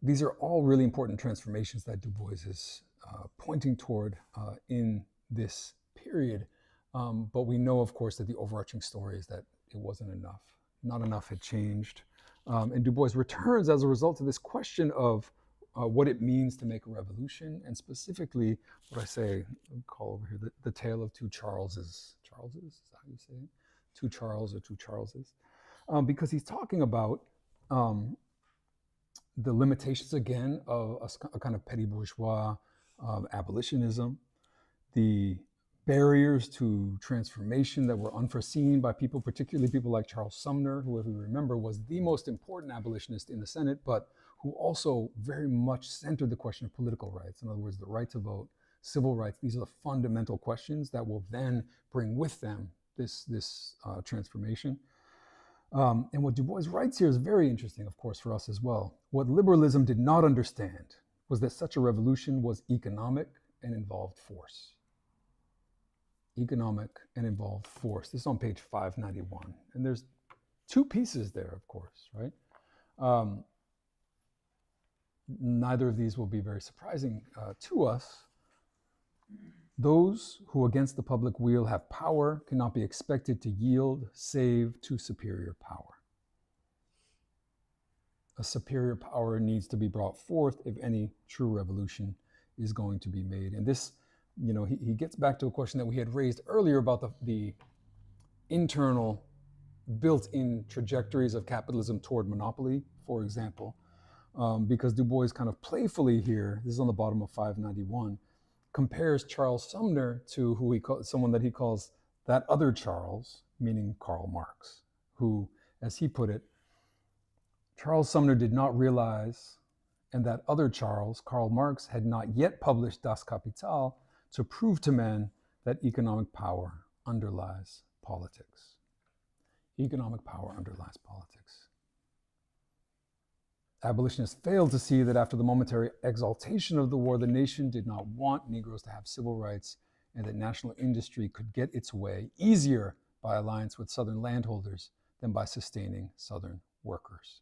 these are all really important transformations that Du Bois is pointing toward in this period. But we know, of course, that the overarching story is that it wasn't enough. Not enough had changed. And Du Bois returns as a result of this question of what it means to make a revolution, and specifically what I say, I'll call over here the tale of two Charleses. Charleses, is that how you say it? Two Charles or two Charleses. Because he's talking about the limitations again of a kind of petty bourgeois abolitionism, the barriers to transformation that were unforeseen by people, particularly people like Charles Sumner, who, if we remember, was the most important abolitionist in the Senate, but who also very much centered the question of political rights. In other words, the right to vote, civil rights. These are the fundamental questions that will then bring with them this transformation. And what Du Bois writes here is very interesting, of course, for us as well. What liberalism did not understand was that such a revolution was economic and involved force. Economic and involved force. This is on page 591. And there's two pieces there, of course, right? Neither of these will be very surprising to us. Those who against the public weal have power cannot be expected to yield save to superior power. A superior power needs to be brought forth if any true revolution is going to be made. And this, you know, he gets back to a question that we had raised earlier about the internal built-in trajectories of capitalism toward monopoly, for example, because Du Bois kind of playfully here, this is on the bottom of 591, compares Charles Sumner to who he calls someone that he calls that other Charles, meaning Karl Marx, who, as he put it, Charles Sumner did not realize, and that other Charles, Karl Marx, had not yet published Das Kapital to prove to men that economic power underlies politics. Economic power underlies politics. Abolitionists failed to see that after the momentary exaltation of the war, the nation did not want Negroes to have civil rights, and that national industry could get its way easier by alliance with Southern landholders than by sustaining Southern workers.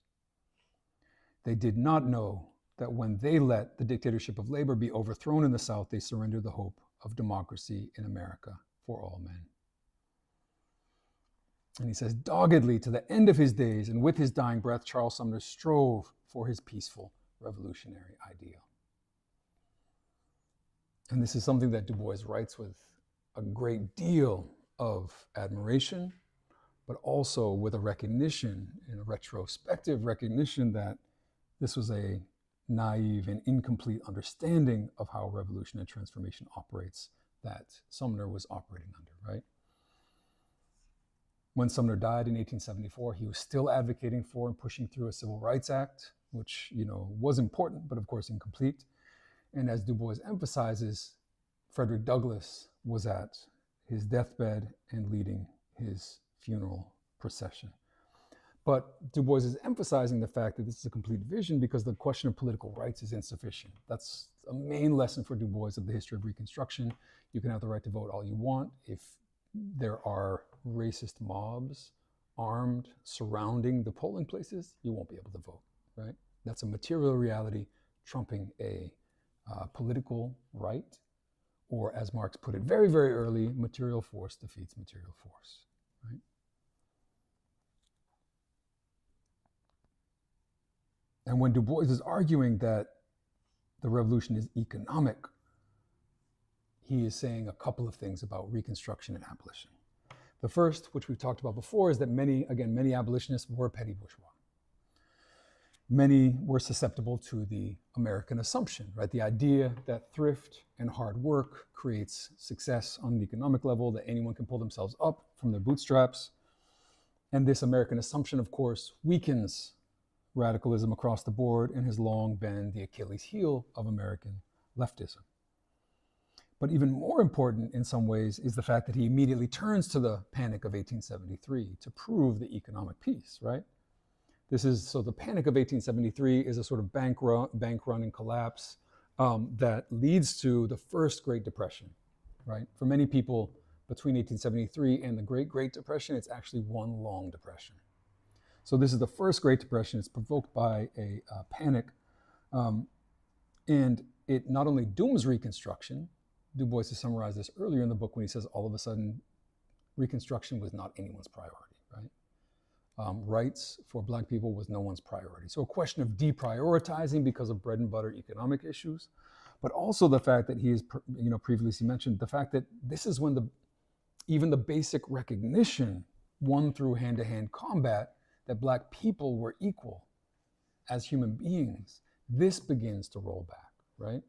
They did not know that when they let the dictatorship of labor be overthrown in the South, they surrendered the hope of democracy in America for all men. And he says, doggedly to the end of his days and with his dying breath, Charles Sumner strove for his peaceful revolutionary ideal. And this is something that Du Bois writes with a great deal of admiration, but also with a recognition and a retrospective recognition that this was a naive and incomplete understanding of how revolution and transformation operates that Sumner was operating under, right? When Sumner died in 1874, he was still advocating for and pushing through a Civil Rights Act, which, you know, was important, but of course incomplete. And as Du Bois emphasizes, Frederick Douglass was at his deathbed and leading his funeral procession. But Du Bois is emphasizing the fact that this is a complete vision because the question of political rights is insufficient. That's a main lesson for Du Bois of the history of Reconstruction. You can have the right to vote all you want. If there are racist mobs armed surrounding the polling places, you won't be able to vote, right? That's a material reality trumping a political right, or as Marx put it very, very early, material force defeats material force, right? And when Du Bois is arguing that the revolution is economic, he is saying a couple of things about Reconstruction and abolition. The first, which we've talked about before, is that many abolitionists were petty bourgeois. Many were susceptible to the American assumption, right? The idea that thrift and hard work creates success on an economic level, that anyone can pull themselves up from their bootstraps. And this American assumption, of course, weakens radicalism across the board and has long been the Achilles heel of American leftism. But even more important in some ways is the fact that he immediately turns to the Panic of 1873 to prove the economic peace, right? So the Panic of 1873 is a sort of bank run and collapse that leads to the first Great Depression, right? For many people, between 1873 and the Great Depression, it's actually one long depression. So this is the first Great Depression. It's provoked by a panic, and it not only dooms Reconstruction. Du Bois has summarized this earlier in the book when he says all of a sudden Reconstruction was not anyone's priority, right? Rights for Black people was no one's priority. So a question of deprioritizing because of bread and butter economic issues, but also the fact that he has, previously mentioned the fact that this is when even the basic recognition won through hand-to-hand combat that Black people were equal as human beings, this begins to roll back, right?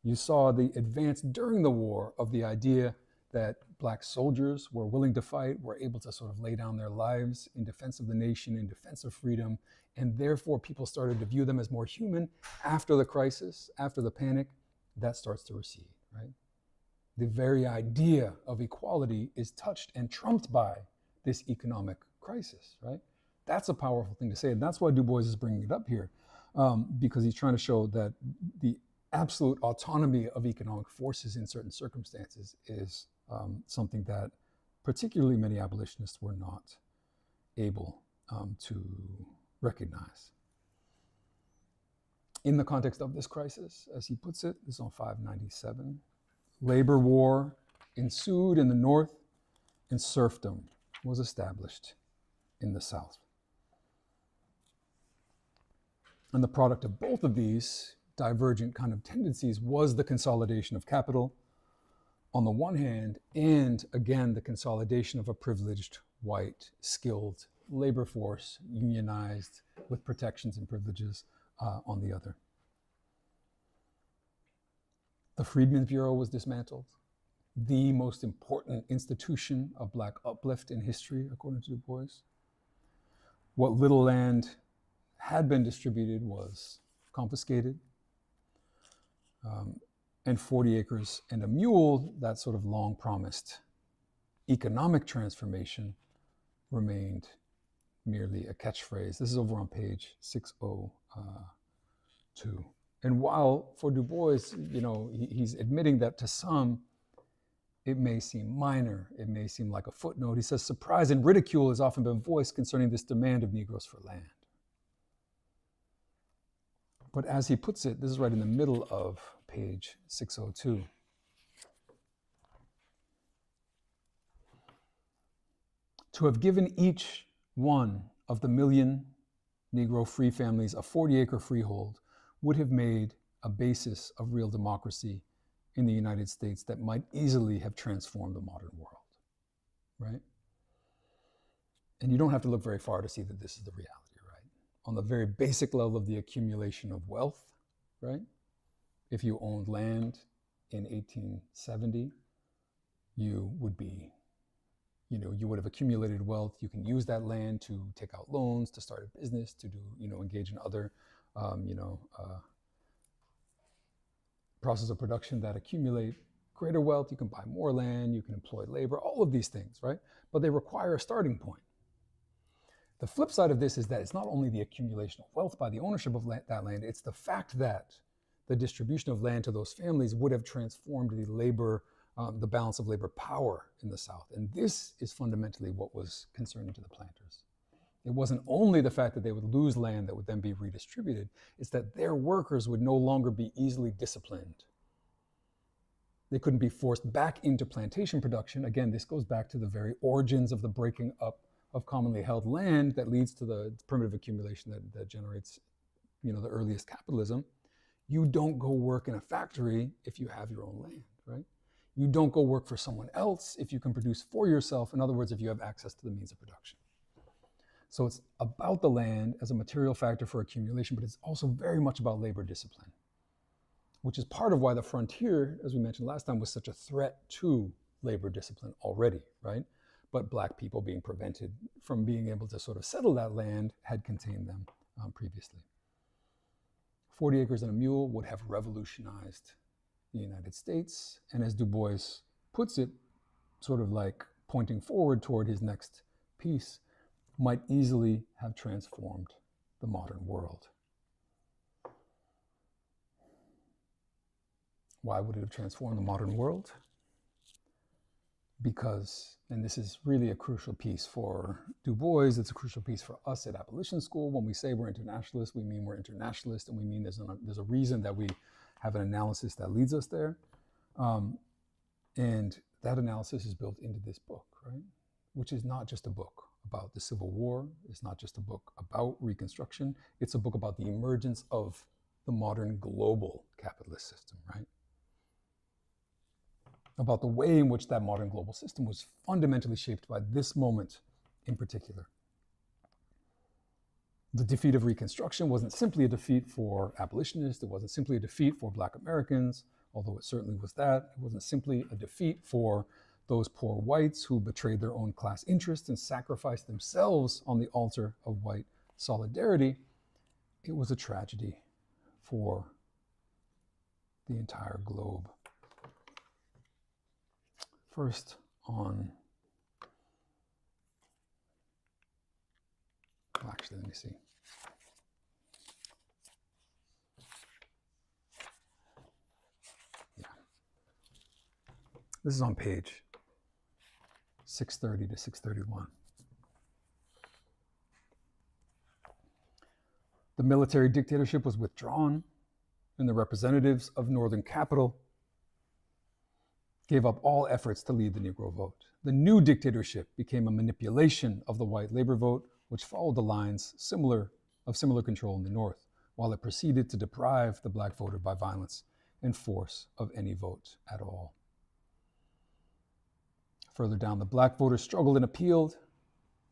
You saw the advance during the war of the idea that Black soldiers were willing to fight, were able to sort of lay down their lives in defense of the nation, in defense of freedom, and therefore people started to view them as more human. After the crisis, after the panic, that starts to recede, right? The very idea of equality is touched and trumped by this economic crisis, right? That's a powerful thing to say, and that's why Du Bois is bringing it up here, because he's trying to show that the absolute autonomy of economic forces in certain circumstances is something that particularly many abolitionists were not able to recognize. In the context of this crisis, as he puts it, this is on 597, labor war ensued in the North and serfdom was established in the South. And the product of both of these divergent kind of tendencies was the consolidation of capital on the one hand, and again, the consolidation of a privileged, white, skilled labor force, unionized with protections and privileges on the other. The Freedmen's Bureau was dismantled, the most important institution of Black uplift in history, according to Du Bois. What little land had been distributed was confiscated. And 40 acres and a mule, that sort of long promised economic transformation, remained merely a catchphrase. This is over on page 602. And while for Du Bois, he's admitting that to some, it may seem minor, it may seem like a footnote. He says, surprise and ridicule has often been voiced concerning this demand of Negroes for land. But as he puts it, this is right in the middle of page 602. To have given each one of the million Negro free families a 40-acre freehold would have made a basis of real democracy in the United States that might easily have transformed the modern world, right? And you don't have to look very far to see that this is the reality, right? On the very basic level of the accumulation of wealth, right? If you owned land in 1870, you would be, you would have accumulated wealth. You can use that land to take out loans, to start a business, to do, engage in other, process of production that accumulate greater wealth. You can buy more land, you can employ labor, all of these things, right? But they require a starting point. The flip side of this is that it's not only the accumulation of wealth by the ownership of that land, it's the fact that the distribution of land to those families would have transformed the labor, the balance of labor power in the South. And this is fundamentally what was concerning to the planters. It wasn't only the fact that they would lose land that would then be redistributed, it's that their workers would no longer be easily disciplined. They couldn't be forced back into plantation production. Again, this goes back to the very origins of the breaking up of commonly held land that leads to the primitive accumulation that generates, the earliest capitalism. You don't go work in a factory if you have your own land, right? You don't go work for someone else if you can produce for yourself. In other words, if you have access to the means of production. So it's about the land as a material factor for accumulation, but it's also very much about labor discipline, which is part of why the frontier, as we mentioned last time, was such a threat to labor discipline already, right? But Black people being prevented from being able to sort of settle that land had contained them previously. 40 acres and a mule would have revolutionized the United States. And as Du Bois puts it, sort of like pointing forward toward his next piece, might easily have transformed the modern world. Why would it have transformed the modern world? Because, and this is really a crucial piece for Du Bois, it's a crucial piece for us at Abolition School. When we say we're internationalists, we mean we're internationalists, and we mean there's a reason that we have an analysis that leads us there. And that analysis is built into this book, right? Which is not just a book about the Civil War. It's not just a book about Reconstruction. It's a book about the emergence of the modern global capitalist system, right? About the way in which that modern global system was fundamentally shaped by this moment in particular. The defeat of Reconstruction wasn't simply a defeat for abolitionists. It wasn't simply a defeat for Black Americans, although it certainly was that. It wasn't simply a defeat for those poor whites who betrayed their own class interests and sacrificed themselves on the altar of white solidarity. It was a tragedy for the entire globe. First on, well, actually, let me see. Yeah. This is on page 630 to 631. The military dictatorship was withdrawn, and the representatives of Northern capital gave up all efforts to lead the Negro vote. The new dictatorship became a manipulation of the white labor vote, which followed the lines of similar control in the North, while it proceeded to deprive the Black voter by violence and force of any vote at all. Further down, the Black voter struggled and appealed,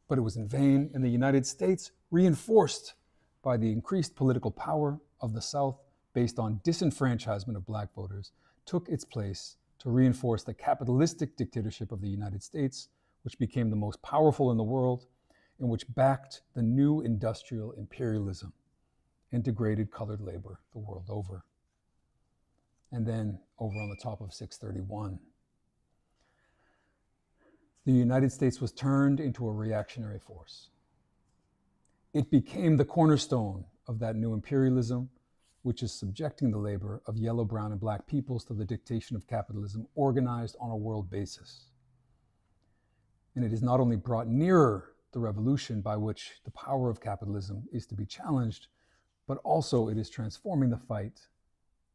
but it was in vain, and the United States, reinforced by the increased political power of the South based on disenfranchisement of Black voters, took its place to reinforce the capitalistic dictatorship of the United States, which became the most powerful in the world and which backed the new industrial imperialism and degraded colored labor the world over. And then over on the top of 631, the United States was turned into a reactionary force. It became the cornerstone of that new imperialism, which is subjecting the labor of yellow, brown, and Black peoples to the dictation of capitalism organized on a world basis. And it is not only brought nearer the revolution by which the power of capitalism is to be challenged, but also it is transforming the fight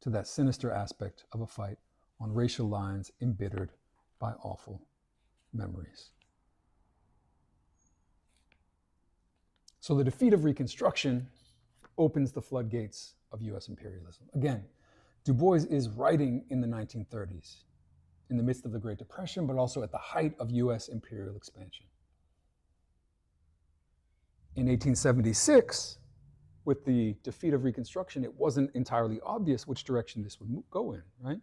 to that sinister aspect of a fight on racial lines embittered by awful memories. So the defeat of Reconstruction opens the floodgates of US imperialism. Again, Du Bois is writing in the 1930s, in the midst of the Great Depression, but also at the height of US imperial expansion. In 1876, with the defeat of Reconstruction, it wasn't entirely obvious which direction this would go in, right?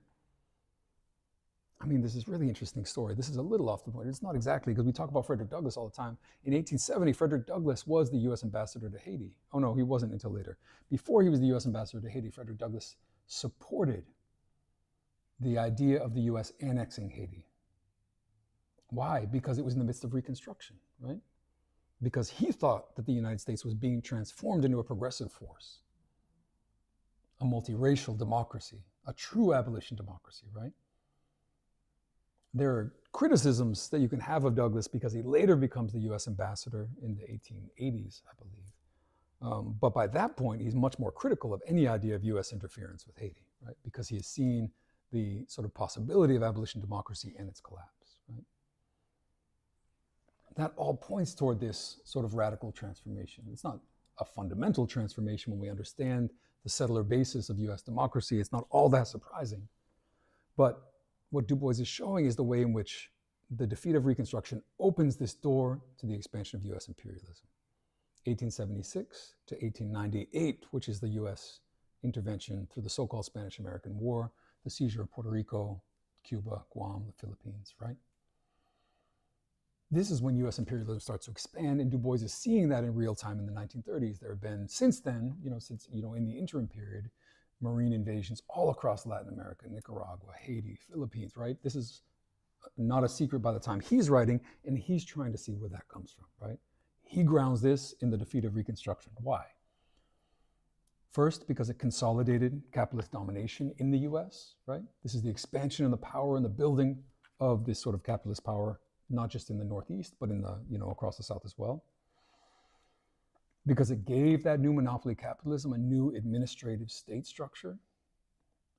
I mean, this is a really interesting story. This is a little off the point. It's not exactly, because we talk about Frederick Douglass all the time. In 1870, Frederick Douglass was the US ambassador to Haiti. Oh no, he wasn't until later. Before he was the US ambassador to Haiti, Frederick Douglass supported the idea of the US annexing Haiti. Why? Because it was in the midst of Reconstruction, right? Because he thought that the United States was being transformed into a progressive force, a multiracial democracy, a true abolition democracy, right? There are criticisms that you can have of Douglass because he later becomes the US ambassador in the 1880s, I believe. But by that point, he's much more critical of any idea of US interference with Haiti, right? Because he has seen the sort of possibility of abolition democracy and its collapse, right? That all points toward this sort of radical transformation. It's not a fundamental transformation when we understand the settler basis of US democracy. It's not all that surprising. But what Du Bois is showing is the way in which the defeat of Reconstruction opens this door to the expansion of US imperialism. 1876 to 1898, which is the US intervention through the so-called Spanish-American War, the seizure of Puerto Rico, Cuba, Guam, the Philippines, right? This is when US imperialism starts to expand, and Du Bois is seeing that in real time in the 1930s. There have been, since then, in the interim period, marine invasions all across Latin America, Nicaragua, Haiti, Philippines, right? This is not a secret by the time he's writing, and he's trying to see where that comes from, right? He grounds this in the defeat of Reconstruction. Why? First, because it consolidated capitalist domination in the US, right? This is the expansion and the power and the building of this sort of capitalist power, not just in the Northeast, but in the, across the South as well. Because it gave that new monopoly capitalism a new administrative state structure.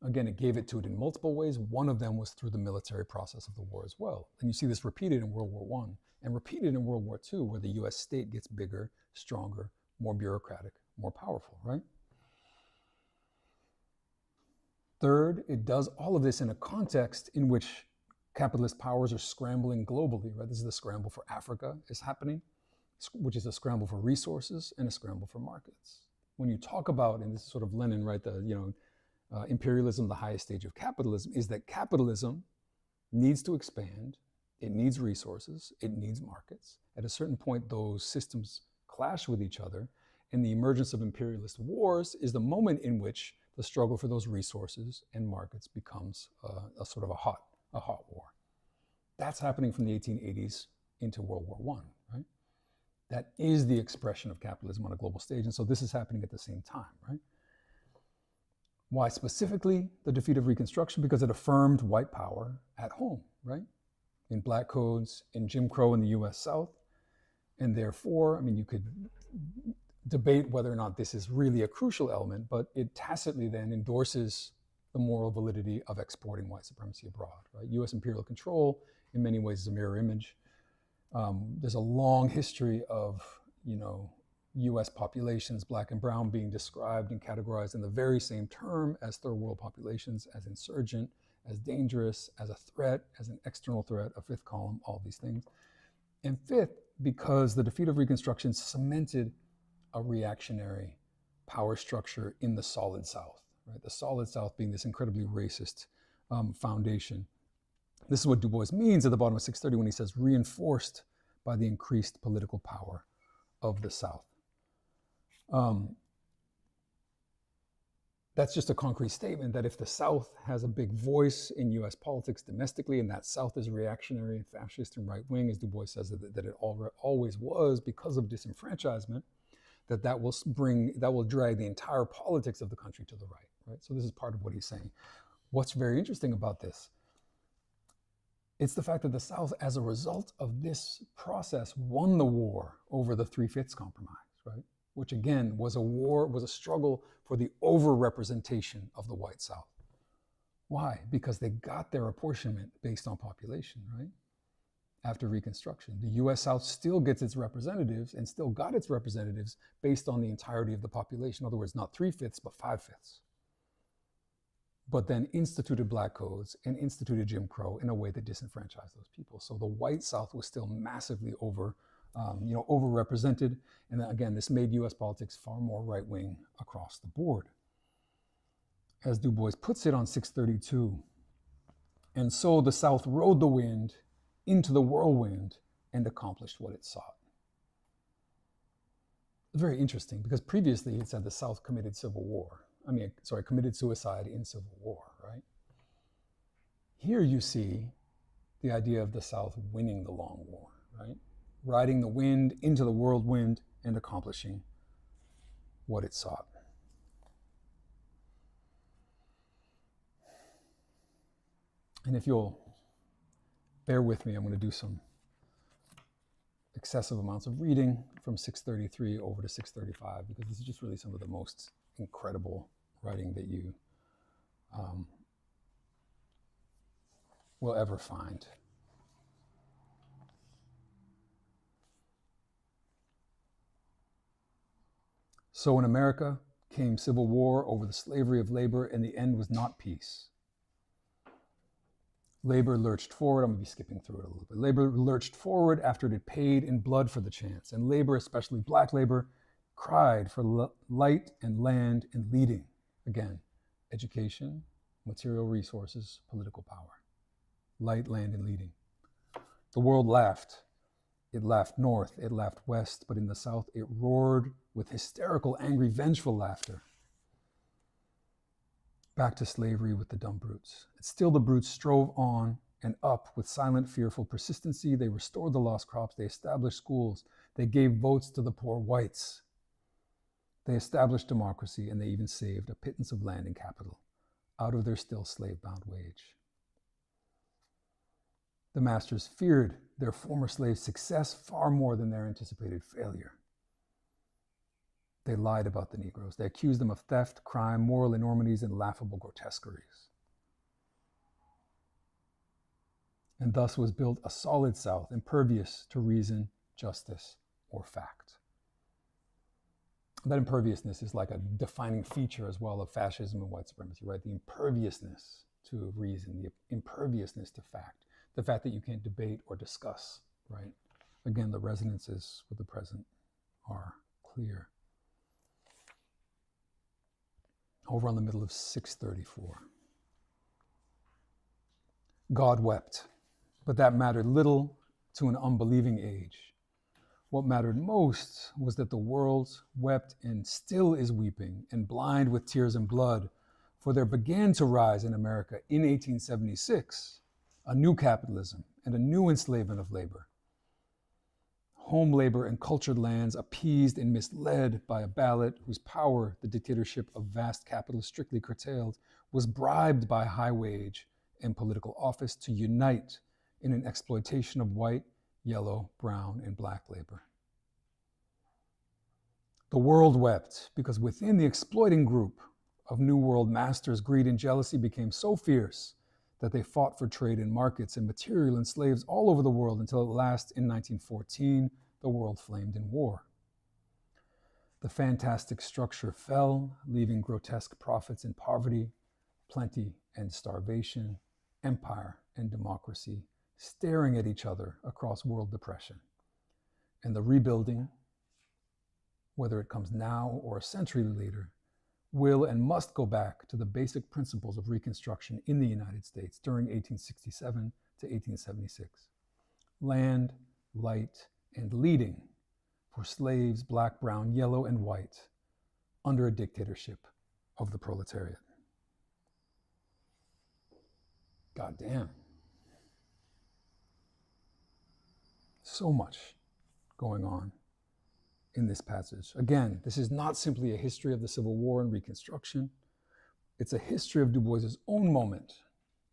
Again, it gave it to it in multiple ways. One of them was through the military process of the war as well. And you see this repeated in World War I and repeated in World War II, where the US state gets bigger, stronger, more bureaucratic, more powerful, right? Third, it does all of this in a context in which capitalist powers are scrambling globally, right? This is the scramble for Africa is happening. which is a scramble for resources and a scramble for markets. When you talk about, and this is sort of Lenin, right, imperialism, the highest stage of capitalism, is that capitalism needs to expand, it needs resources, it needs markets. At a certain point, those systems clash with each other, and the emergence of imperialist wars is the moment in which the struggle for those resources and markets becomes a sort of a hot war. That's happening from the 1880s into World War I, right? That is the expression of capitalism on a global stage, and so this is happening at the same time, right? Why specifically the defeat of Reconstruction? Because it affirmed white power at home, right? In black codes, in Jim Crow in the US South, and therefore, I mean, you could debate whether or not this is really a crucial element, but it tacitly then endorses the moral validity of exporting white supremacy abroad, right? US imperial control in many ways is a mirror image. There's a long history of, US populations, black and brown, being described and categorized in the very same term as third world populations, as insurgent, as dangerous, as a threat, as an external threat, a fifth column, all these things. And fifth, because the defeat of Reconstruction cemented a reactionary power structure in the Solid South, right? The Solid South being this incredibly racist foundation. This is what Du Bois means at the bottom of 630 when he says, reinforced by the increased political power of the South. That's just a concrete statement that if the South has a big voice in US politics domestically, and that South is reactionary and fascist and right-wing, as Du Bois says that it always was because of disenfranchisement, that will drag the entire politics of the country to the right? So this is part of what he's saying. What's very interesting about this, it's the fact that the South, as a result of this process, won the war over the 3/5 compromise, right? Which again was a struggle for the over-representation of the white South. Why? Because they got their apportionment based on population, right? After Reconstruction. The US South still gets its representatives and still got its representatives based on the entirety of the population. In other words, not 3/5, but 5/5. But then instituted black codes and instituted Jim Crow in a way that disenfranchised those people. So the white South was still massively overrepresented. And again, this made US politics far more right-wing across the board. As Du Bois puts it on 632, and so the South rode the wind into the whirlwind and accomplished what it sought. Very interesting, because previously it said the South committed committed suicide in civil war, right? Here you see the idea of the South winning the long war, right? Riding the wind into the whirlwind and accomplishing what it sought. And if you'll bear with me, I'm going to do some excessive amounts of reading from 633 over to 635, because this is just really some of the most incredible writing that you will ever find. So in America came civil war over the slavery of labor, and the end was not peace. Labor lurched forward. I'm going to be skipping through it a little bit. Labor lurched forward after it had paid in blood for the chance. And labor, especially black labor, cried for light and land and leading. Again, education, material resources, political power. Light, land, and leading. The world laughed. It laughed north, it laughed west, but in the South it roared with hysterical, angry, vengeful laughter. Back to slavery with the dumb brutes. And still the brutes strove on and up with silent, fearful persistency. They restored the lost crops. They established schools. They gave votes to the poor whites. They established democracy, and they even saved a pittance of land and capital out of their still slave-bound wage. The masters feared their former slaves' success far more than their anticipated failure. They lied about the Negroes. They accused them of theft, crime, moral enormities, and laughable grotesqueries. And thus was built a solid South, impervious to reason, justice, or fact. That imperviousness is like a defining feature as well of fascism and white supremacy, right? The imperviousness to reason, the imperviousness to fact, the fact that you can't debate or discuss, right? Again, the resonances with the present are clear. Over on the middle of 634. God wept, but that mattered little to an unbelieving age. What mattered most was that the world wept and still is weeping and blind with tears and blood, for there began to rise in America in 1876 a new capitalism and a new enslavement of labor. Home labor and cultured lands appeased and misled by a ballot whose power the dictatorship of vast capital strictly curtailed, was bribed by high wage and political office to unite in an exploitation of white, yellow, brown, and black labor. The world wept because within the exploiting group of New World masters, greed and jealousy became so fierce that they fought for trade in markets and material and slaves all over the world until at last in 1914, the world flamed in war. The fantastic structure fell, leaving grotesque profits in poverty, plenty and starvation, empire and democracy, staring at each other across world depression. And the rebuilding, whether it comes now or a century later, will and must go back to the basic principles of Reconstruction in the United States during 1867 to 1876. Land, light, and leading for slaves, black, brown, yellow, and white, under a dictatorship of the proletariat. God damn. So much going on in this passage. Again, this is not simply a history of the Civil War and Reconstruction. It's a history of Du Bois's own moment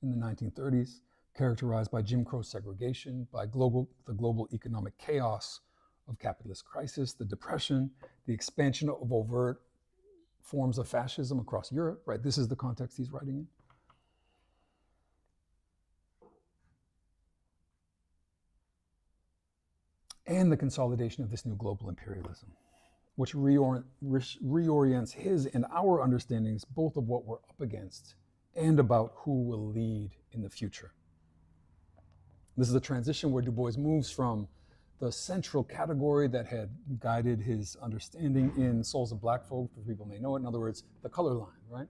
in the 1930s, characterized by Jim Crow segregation, by the global economic chaos of capitalist crisis, the Depression, the expansion of overt forms of fascism across Europe, right? This is the context he's writing in. And the consolidation of this new global imperialism, which reorients his and our understandings both of what we're up against and about who will lead in the future. This is a transition where Du Bois moves from the central category that had guided his understanding in Souls of Black Folk, for people may know it, in other words, the color line, right?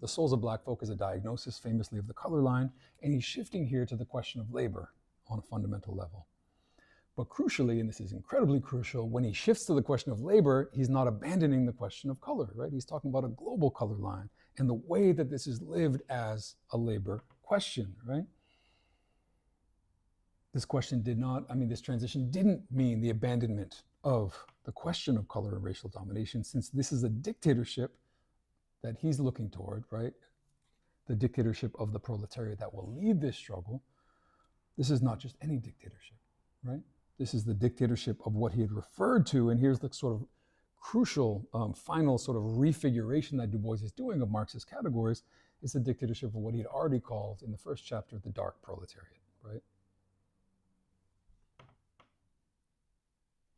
The Souls of Black Folk is a diagnosis famously of the color line, and he's shifting here to the question of labor on a fundamental level. But crucially, and this is incredibly crucial, when he shifts to the question of labor, he's not abandoning the question of color, right? He's talking about a global color line and the way that this is lived as a labor question, right? This transition didn't mean the abandonment of the question of color and racial domination, since this is a dictatorship that he's looking toward, right? The dictatorship of the proletariat that will lead this struggle. This is not just any dictatorship, right? This is the dictatorship of what he had referred to, and here's the sort of crucial final sort of refiguration that Du Bois is doing of Marxist categories. It's the dictatorship of what he had already called in the first chapter the dark proletariat, right?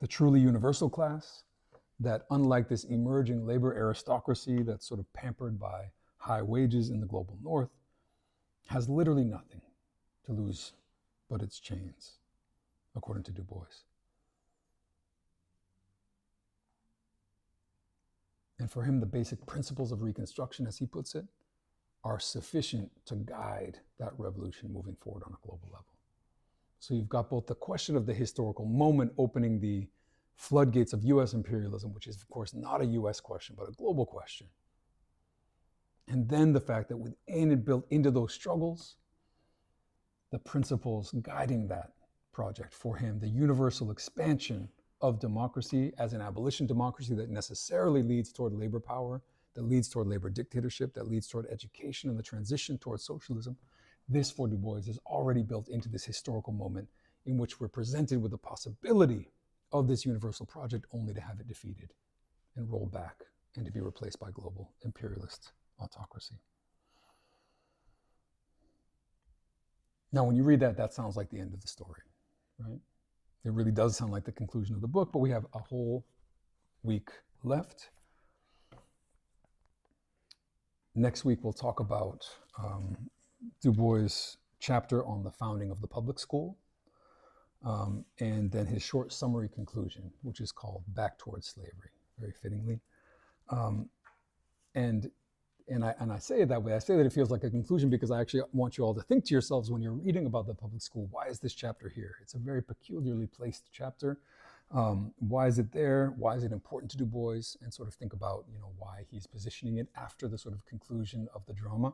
The truly universal class that, unlike this emerging labor aristocracy that's sort of pampered by high wages in the global north, has literally nothing to lose but its chains, according to Du Bois. And for him, the basic principles of Reconstruction, as he puts it, are sufficient to guide that revolution moving forward on a global level. So you've got both the question of the historical moment opening the floodgates of US imperialism, which is of course not a US question, but a global question. And then the fact that within and built into those struggles, the principles guiding that project for him, the universal expansion of democracy as an abolition democracy that necessarily leads toward labor power, that leads toward labor dictatorship, that leads toward education and the transition towards socialism. This, for Du Bois, is already built into this historical moment in which we're presented with the possibility of this universal project only to have it defeated and rolled back and to be replaced by global imperialist autocracy. Now, when you read that, that sounds like the end of the story, right? It really does sound like the conclusion of the book, but we have a whole week left. Next week, we'll talk about Du Bois' chapter on the founding of the public school. and then his short summary conclusion, which is called Back Towards Slavery, very fittingly. And I say it that way. I say that it feels like a conclusion because I actually want you all to think to yourselves when you're reading about the public school, why is this chapter here? It's a very peculiarly placed chapter. Why is it there? Why is it important to Du Bois? And sort of think about, why he's positioning it after the sort of conclusion of the drama.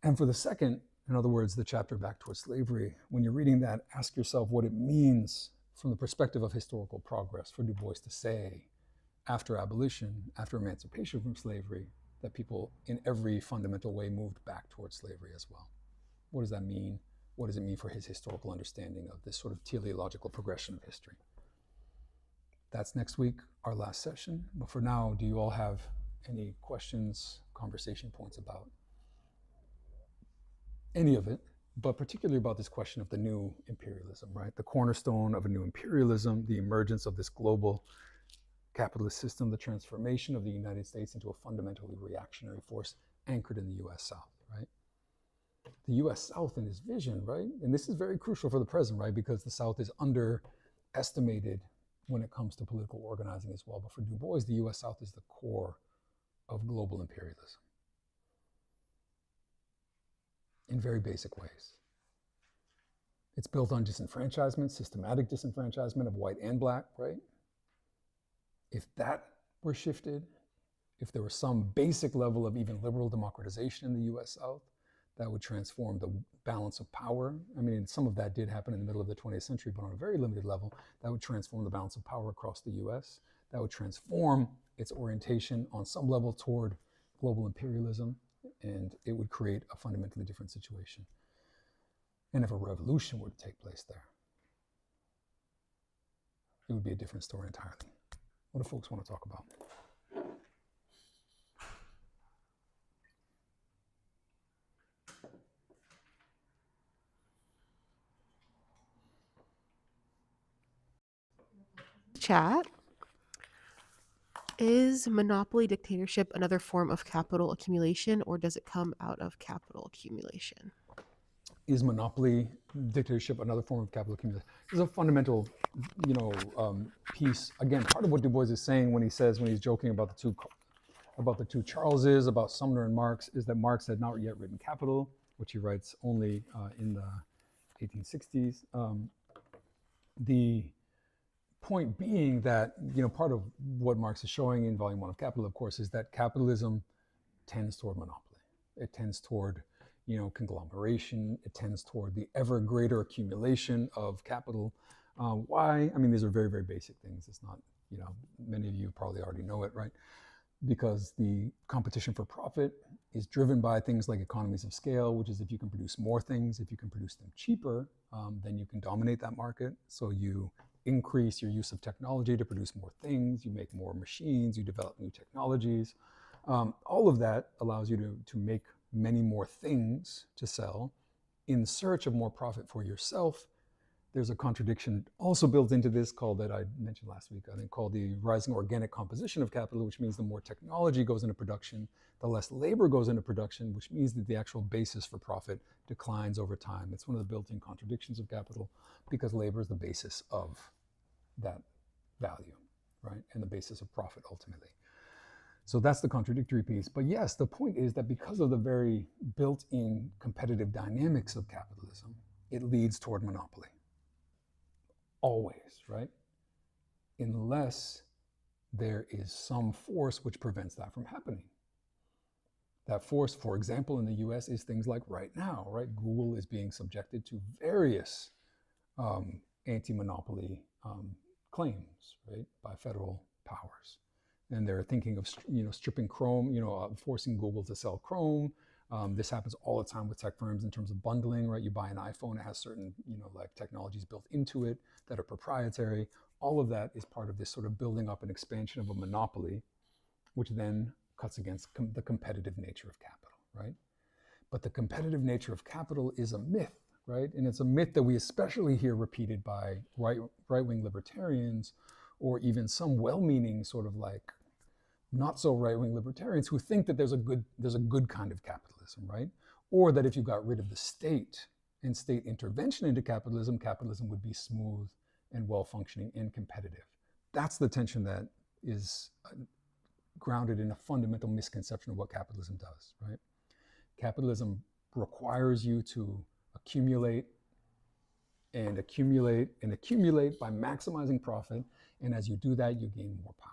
And for the second, in other words, the chapter Back Towards Slavery, when you're reading that, ask yourself what it means from the perspective of historical progress for Du Bois to say, after abolition, after emancipation from slavery, that people in every fundamental way moved back towards slavery as well. What does that mean? What does it mean for his historical understanding of this sort of teleological progression of history? That's next week, our last session. But for now, do you all have any questions, conversation points about any of it, but particularly about this question of the new imperialism, right? The cornerstone of a new imperialism, the emergence of this global capitalist system, the transformation of the United States into a fundamentally reactionary force anchored in the US South, right? The US South in his vision, right? And this is very crucial for the present, right? Because the South is underestimated when it comes to political organizing as well. But for Du Bois, the US South is the core of global imperialism in very basic ways. It's built on disenfranchisement, systematic disenfranchisement of white and black, right? If that were shifted, if there was some basic level of even liberal democratization in the US South, that would transform the balance of power. I mean, some of that did happen in the middle of the 20th century, but on a very limited level, that would transform the balance of power across the US. That would transform its orientation on some level toward global imperialism, and it would create a fundamentally different situation. And if a revolution were to take place there, it would be a different story entirely. What do folks want to talk about? Chat. Is monopoly dictatorship another form of capital accumulation, or does it come out of capital accumulation? Is monopoly dictatorship another form of capital accumulation? This is a fundamental, piece. Again, part of what Du Bois is saying when he's joking about the two Charleses, about Sumner and Marx, is that Marx had not yet written Capital, which he writes only in the 1860s. The point being that, part of what Marx is showing in Volume 1 of Capital, of course, is that capitalism tends toward monopoly. It tends toward, conglomeration. It tends toward the ever greater accumulation of capital. Why? I mean, these are very, very basic things. It's not, many of you probably already know it, right? Because the competition for profit is driven by things like economies of scale, which is if you can produce more things, if you can produce them cheaper, then you can dominate that market. So you increase your use of technology to produce more things, you make more machines, you develop new technologies. All of that allows you to make many more things to sell in search of more profit for yourself. There's a contradiction also built into this that I mentioned last week, I think, called the rising organic composition of capital, which means the more technology goes into production, the less labor goes into production, which means that the actual basis for profit declines over time. It's one of the built-in contradictions of capital, because labor is the basis of that value, right? And the basis of profit ultimately. So that's the contradictory piece. But yes, the point is that because of the very built-in competitive dynamics of capitalism, it leads toward monopoly. Always, right? Unless there is some force which prevents that from happening. That force, for example, in the US is things like right now, right? Google is being subjected to various anti-monopoly claims, right, by federal powers. And they're thinking of, stripping Chrome, forcing Google to sell Chrome. This happens all the time with tech firms in terms of bundling, right? You buy an iPhone, it has certain, technologies built into it that are proprietary. All of that is part of this sort of building up and expansion of a monopoly, which then cuts against the competitive nature of capital, right? But the competitive nature of capital is a myth, right? And it's a myth that we especially hear repeated by right-wing libertarians, or even some well-meaning sort of not so right-wing libertarians who think that there's a good kind of capitalism, right? Or that if you got rid of the state, and state intervention into capitalism, capitalism would be smooth and well-functioning and competitive. That's the tension that is grounded in a fundamental misconception of what capitalism does, right? Capitalism requires you to accumulate and accumulate and accumulate by maximizing profit. And as you do that, you gain more power.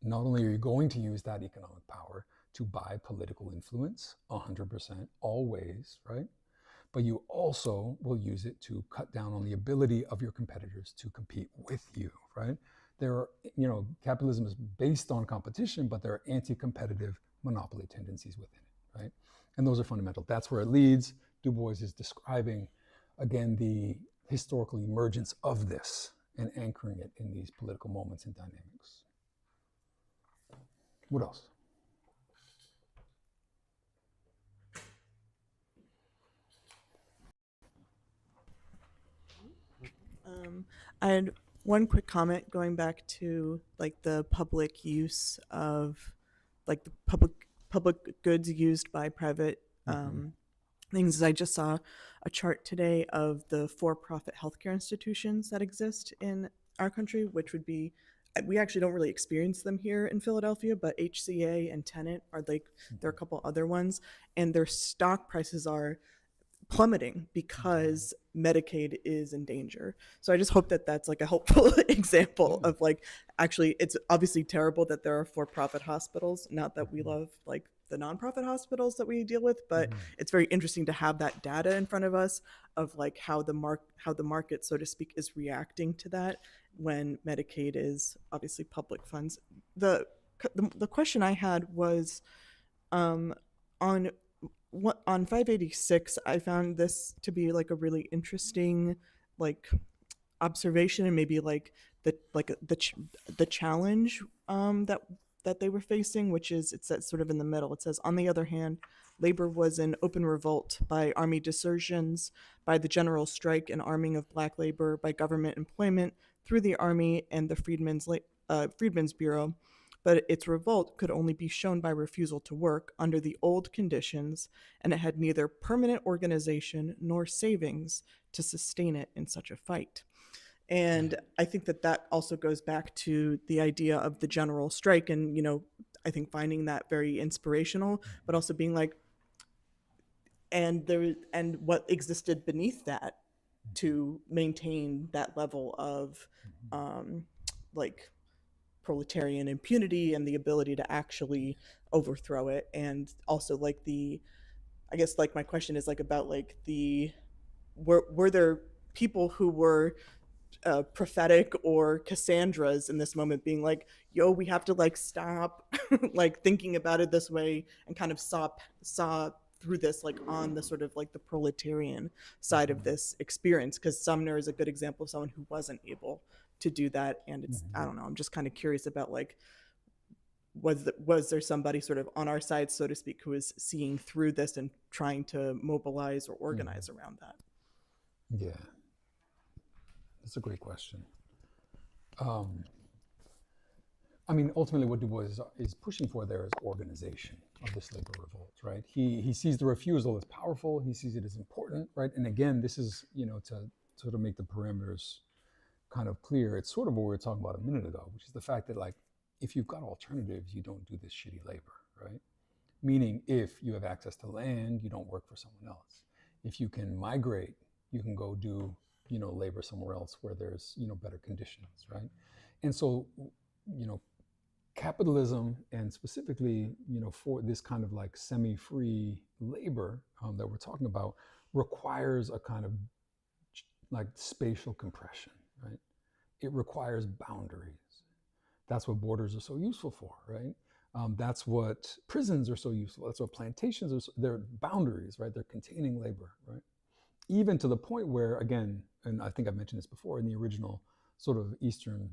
Not only are you going to use that economic power to buy political influence 100%, always, right? But you also will use it to cut down on the ability of your competitors to compete with you, right? There are, capitalism is based on competition, but there are anti-competitive monopoly tendencies within it, right? And those are fundamental. That's where it leads. Du Bois is describing, again, the historical emergence of this and anchoring it in these political moments and dynamics. What else? I had one quick comment going back to like the public use of like the public goods used by private things. I just saw a chart today of the for-profit healthcare institutions that exist in our country, which would be, we actually don't really experience them here in Philadelphia, but HCA and Tenet are like, there are a couple other ones, and their stock prices are plummeting because Medicaid is in danger. So I just hope that that's like a helpful example of like, actually, it's obviously terrible that there are for-profit hospitals, not that we love like the nonprofit hospitals that we deal with, but it's very interesting to have that data in front of us of like how the market, so to speak, is reacting to that when Medicaid is obviously public funds. The question I had was on 586, I found this to be like a really interesting like observation, and maybe like the challenge that they were facing, which is, it says sort of in the middle, it says, on the other hand, labor was in open revolt by army desertions, by the general strike and arming of black labor, by government employment through the army and the Freedmen's Bureau. But its revolt could only be shown by refusal to work under the old conditions, and it had neither permanent organization nor savings to sustain it in such a fight. And I think that also goes back to the idea of the general strike, and I think finding that very inspirational, but also being like, and what existed beneath that to maintain that level of like proletarian impunity and the ability to actually overthrow it. And also like I guess like my question is like about like were there people who were prophetic or Cassandras in this moment being like, yo, we have to like stop like thinking about it this way, and kind of saw through this like on the sort of like the proletarian side of this experience, because Sumner is a good example of someone who wasn't able to do that. And it's I don't know, I'm just kind of curious about like, was there somebody sort of on our side, so to speak, who was seeing through this and trying to mobilize or organize around that? Yeah, that's a great question. I mean, ultimately what Du Bois is pushing for there is organization of this labor revolt, right? He sees the refusal as powerful, he sees it as important, right? And again, this is, to sort of make the parameters kind of clear, it's sort of what we were talking about a minute ago, which is the fact that like, if you've got alternatives, you don't do this shitty labor, right? Meaning if you have access to land, you don't work for someone else. If you can migrate, you can go do, labor somewhere else where there's, better conditions, right? And so, capitalism, and specifically, for this kind of like semi-free labor that we're talking about, requires a kind of like spatial compression, right? It requires boundaries. That's what borders are so useful for, right? That's what prisons are so useful. That's what plantations are. They're boundaries, right? They're containing labor, right? Even to the point where, again, and I think I've mentioned this before, in the original sort of Eastern,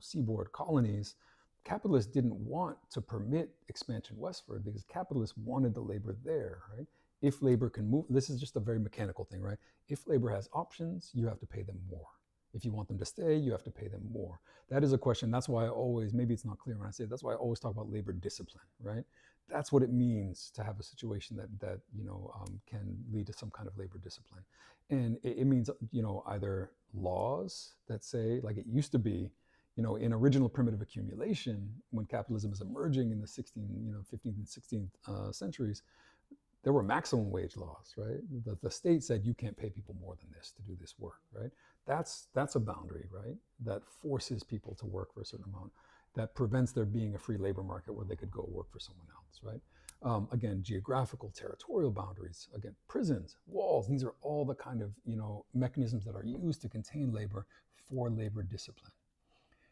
seaboard colonies, capitalists didn't want to permit expansion westward because capitalists wanted the labor there, right? If labor can move, this is just a very mechanical thing, right? If labor has options, you have to pay them more. If you want them to stay, you have to pay them more. That is a question. That's why I always, maybe it's not clear when I say it, that's why I always talk about labor discipline, right? That's what it means to have a situation that can lead to some kind of labor discipline. And it means, either laws that say, like it used to be, in original primitive accumulation, when capitalism is emerging in the 15th and 16th centuries, there were maximum wage laws, right? The state said you can't pay people more than this to do this work, right? That's a boundary, right? That forces people to work for a certain amount, that prevents there being a free labor market where they could go work for someone else, right? Again, geographical, territorial boundaries, again, prisons, walls, these are all the kind of, mechanisms that are used to contain labor for labor discipline.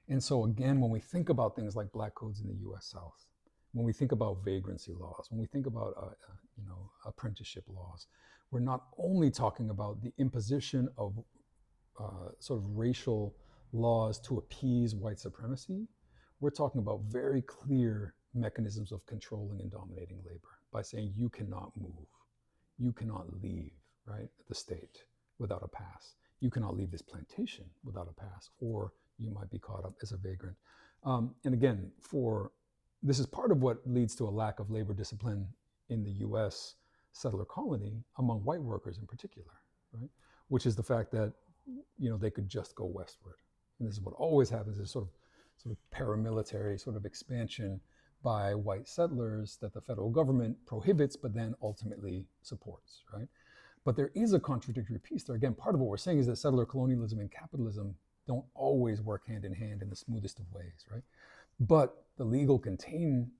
And so again, when we think about things like black codes in the US South, when we think about vagrancy laws, when we think about apprenticeship laws, we're not only talking about the imposition of sort of racial laws to appease white supremacy, we're talking about very clear mechanisms of controlling and dominating labor by saying you cannot move, you cannot leave, right, the state without a pass. You cannot leave this plantation without a pass, or you might be caught up as a vagrant. And again, this is part of what leads to a lack of labor discipline in the US settler colony among white workers in particular, right? Which is the fact that, they could just go westward. And this is what always happens, is sort of paramilitary sort of expansion by white settlers that the federal government prohibits, but then ultimately supports, right? But there is a contradictory piece there. Again, part of what we're saying is that settler colonialism and capitalism don't always work hand in hand in the smoothest of ways, right? But the legal containment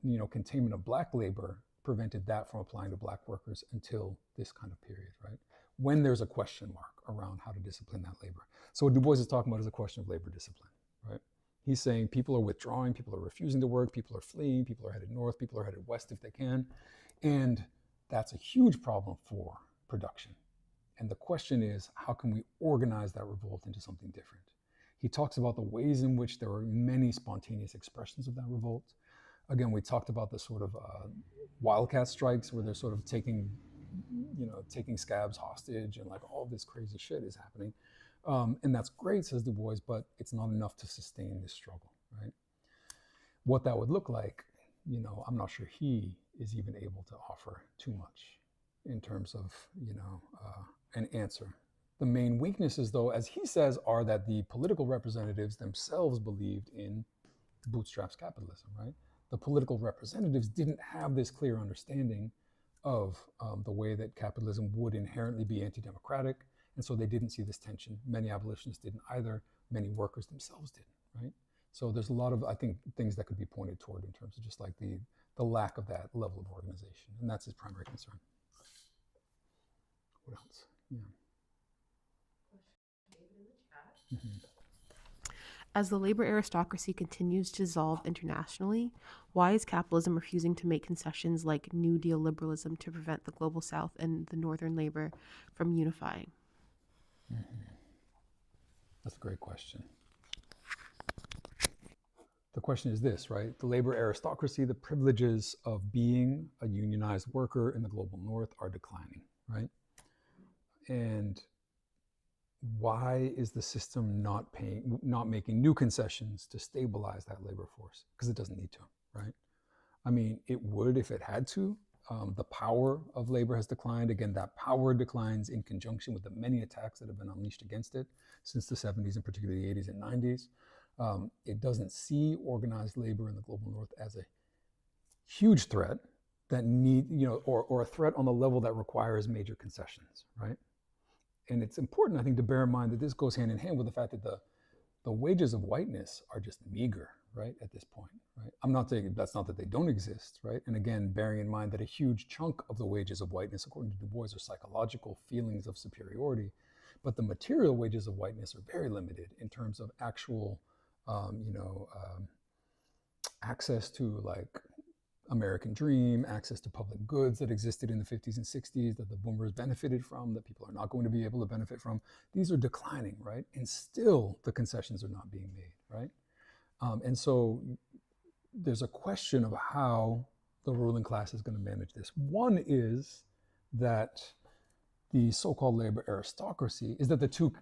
of black labor prevented that from applying to black workers until this kind of period, right? When there's a question mark around how to discipline that labor. So what Du Bois is talking about is a question of labor discipline, right? He's saying people are withdrawing, people are refusing to work, people are fleeing, people are headed north, people are headed west if they can. And that's a huge problem for production. And the question is, how can we organize that revolt into something different? He talks about the ways in which there are many spontaneous expressions of that revolt. Again, we talked about the sort of wildcat strikes where they're sort of taking scabs hostage, and like all this crazy shit is happening. And that's great, says Du Bois, but it's not enough to sustain this struggle, right? What that would look like, I'm not sure he is even able to offer too much in terms of, an answer. The main weaknesses, though, as he says, are that the political representatives themselves believed in bootstraps capitalism, right? The political representatives didn't have this clear understanding of the way that capitalism would inherently be anti-democratic, and so they didn't see this tension. Many abolitionists didn't either. Many workers themselves didn't, right? So there's a lot of, I think, things that could be pointed toward in terms of just like the lack of that level of organization, and that's his primary concern. What else? Yeah. Mm-hmm. As the labor aristocracy continues to dissolve internationally, why is capitalism refusing to make concessions like New Deal liberalism to prevent the global South and the Northern labor from unifying? Mm-hmm. That's a great question. The question is this, right? The labor aristocracy, the privileges of being a unionized worker in the global North are declining, right? And why is the system not making new concessions to stabilize that labor force? Because it doesn't need to, right? I mean, it would if it had to. The power of labor has declined. Again, that power declines in conjunction with the many attacks that have been unleashed against it since the 70s and particularly the 80s and 90s. It doesn't see organized labor in the global North as a huge threat that or a threat on the level that requires major concessions, right? And it's important, I think, to bear in mind that this goes hand in hand with the fact that the wages of whiteness are just meager, right, at this point, right? I'm not saying that's not that they don't exist, right? And again, bearing in mind that a huge chunk of the wages of whiteness, according to Du Bois, are psychological feelings of superiority, but the material wages of whiteness are very limited in terms of actual, access to like American dream, access to public goods that existed in the 50s and 60s that the boomers benefited from, that people are not going to be able to benefit from. These are declining, right? And still the concessions are not being made, right? And so there's a question of how the ruling class is going to manage this. One is that the so-called labor aristocracy is that the two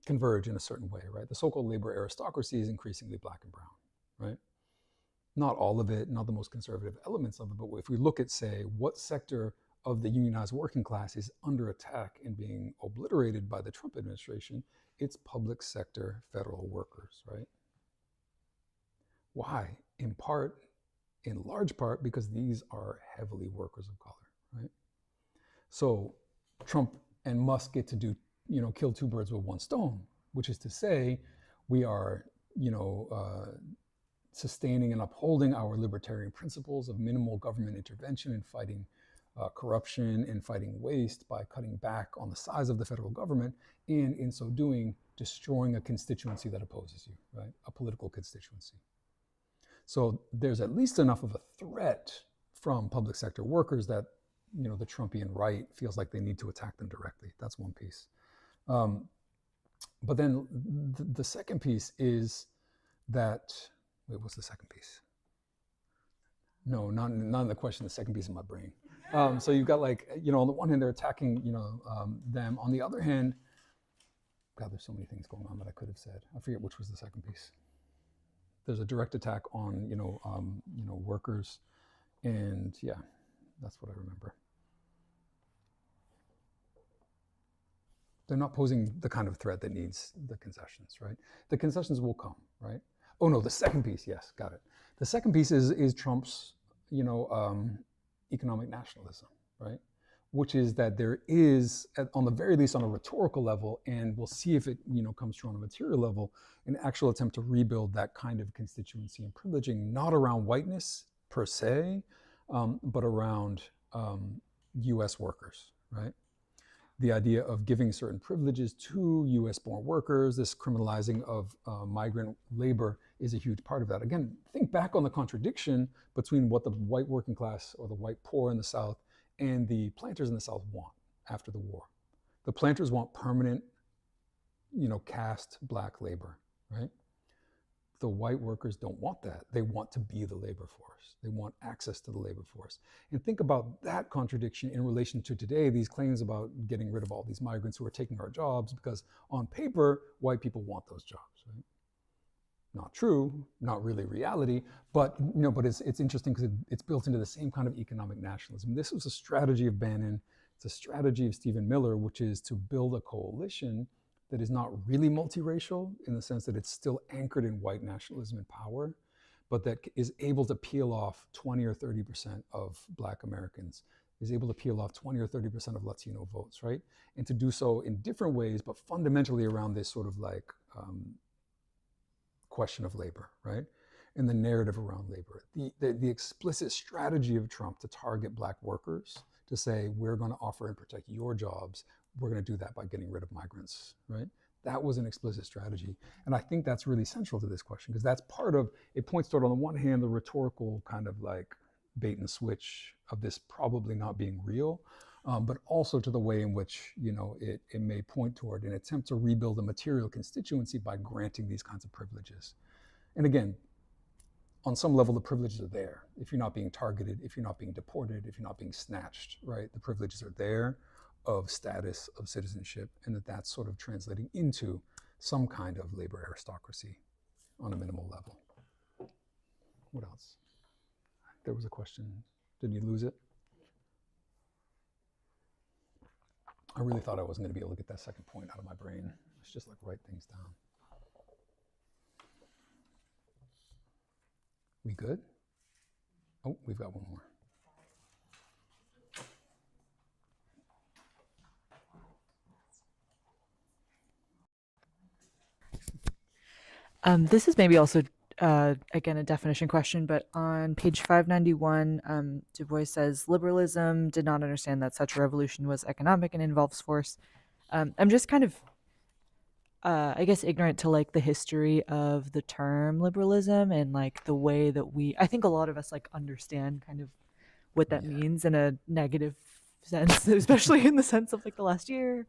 converge in a certain way, right? The so-called labor aristocracy is increasingly black and brown, right? Not all of it, not the most conservative elements of it, but if we look at, say, what sector of the unionized working class is under attack and being obliterated by the Trump administration, it's public sector federal workers, right? Why? In large part, because these are heavily workers of color, right? So Trump and Musk get to do, kill two birds with one stone, which is to say, we are, sustaining and upholding our libertarian principles of minimal government intervention in fighting corruption and fighting waste by cutting back on the size of the federal government, and in so doing, destroying a constituency that opposes you, right? A political constituency. So there's at least enough of a threat from public sector workers that, the Trumpian right feels like they need to attack them directly. That's one piece. But then the second piece is that, wait, what's the second piece? No, not in the question, the second piece of my brain. So you've got like, on the one hand, they're attacking, them. On the other hand, God, there's so many things going on that I could have said. I forget which was the second piece. There's a direct attack on, workers, and yeah, that's what I remember. They're not posing the kind of threat that needs the concessions, right? The concessions will come, right? Oh no, the second piece, yes, got it. The second piece is Trump's, economic nationalism, right? Which is that there is, on the very least on a rhetorical level, and we'll see if it, comes true on a material level, an actual attempt to rebuild that kind of constituency and privileging, not around whiteness per se, but around US workers, right? The idea of giving certain privileges to US-born workers, this criminalizing of migrant labor is a huge part of that. Again, think back on the contradiction between what the white working class or the white poor in the South and the planters in the South want after the war. The planters want permanent, caste black labor, right? The white workers don't want that. They want to be the labor force. They want access to the labor force. And think about that contradiction in relation to today, these claims about getting rid of all these migrants who are taking our jobs, because on paper, white people want those jobs, right? Not true, not really reality, but it's interesting because it's built into the same kind of economic nationalism. This was a strategy of Bannon. It's a strategy of Stephen Miller, which is to build a coalition that is not really multiracial in the sense that it's still anchored in white nationalism and power, but that is able to peel off 20 or 30% of Black Americans, is able to peel off 20 or 30% of Latino votes, right? And to do so in different ways, but fundamentally around this sort of like question of labor, right? And the narrative around labor. The explicit strategy of Trump to target Black workers, to say, we're going to offer and protect your jobs, we're going to do that by getting rid of migrants, right? That was an explicit strategy. And I think that's really central to this question, because that's part of, it points toward, on the one hand, the rhetorical kind of like bait and switch of this probably not being real, but also to the way in which, it may point toward an attempt to rebuild a material constituency by granting these kinds of privileges. And again, on some level, the privileges are there. If you're not being targeted, if you're not being deported, if you're not being snatched, right? The privileges are there of status, of citizenship, and that's sort of translating into some kind of labor aristocracy on a minimal level. What else? There was a question. Did you lose it? I really thought I wasn't going to be able to get that second point out of my brain. It's just like write things down. We good? Oh, we've got one more. This is maybe also, again, a definition question, but on page 591, Du Bois says, liberalism did not understand that such a revolution was economic and involves force. I'm just kind of, I guess, ignorant to like the history of the term liberalism and like the way that I think a lot of us like understand kind of what that means in a negative sense, especially in the sense of like the last year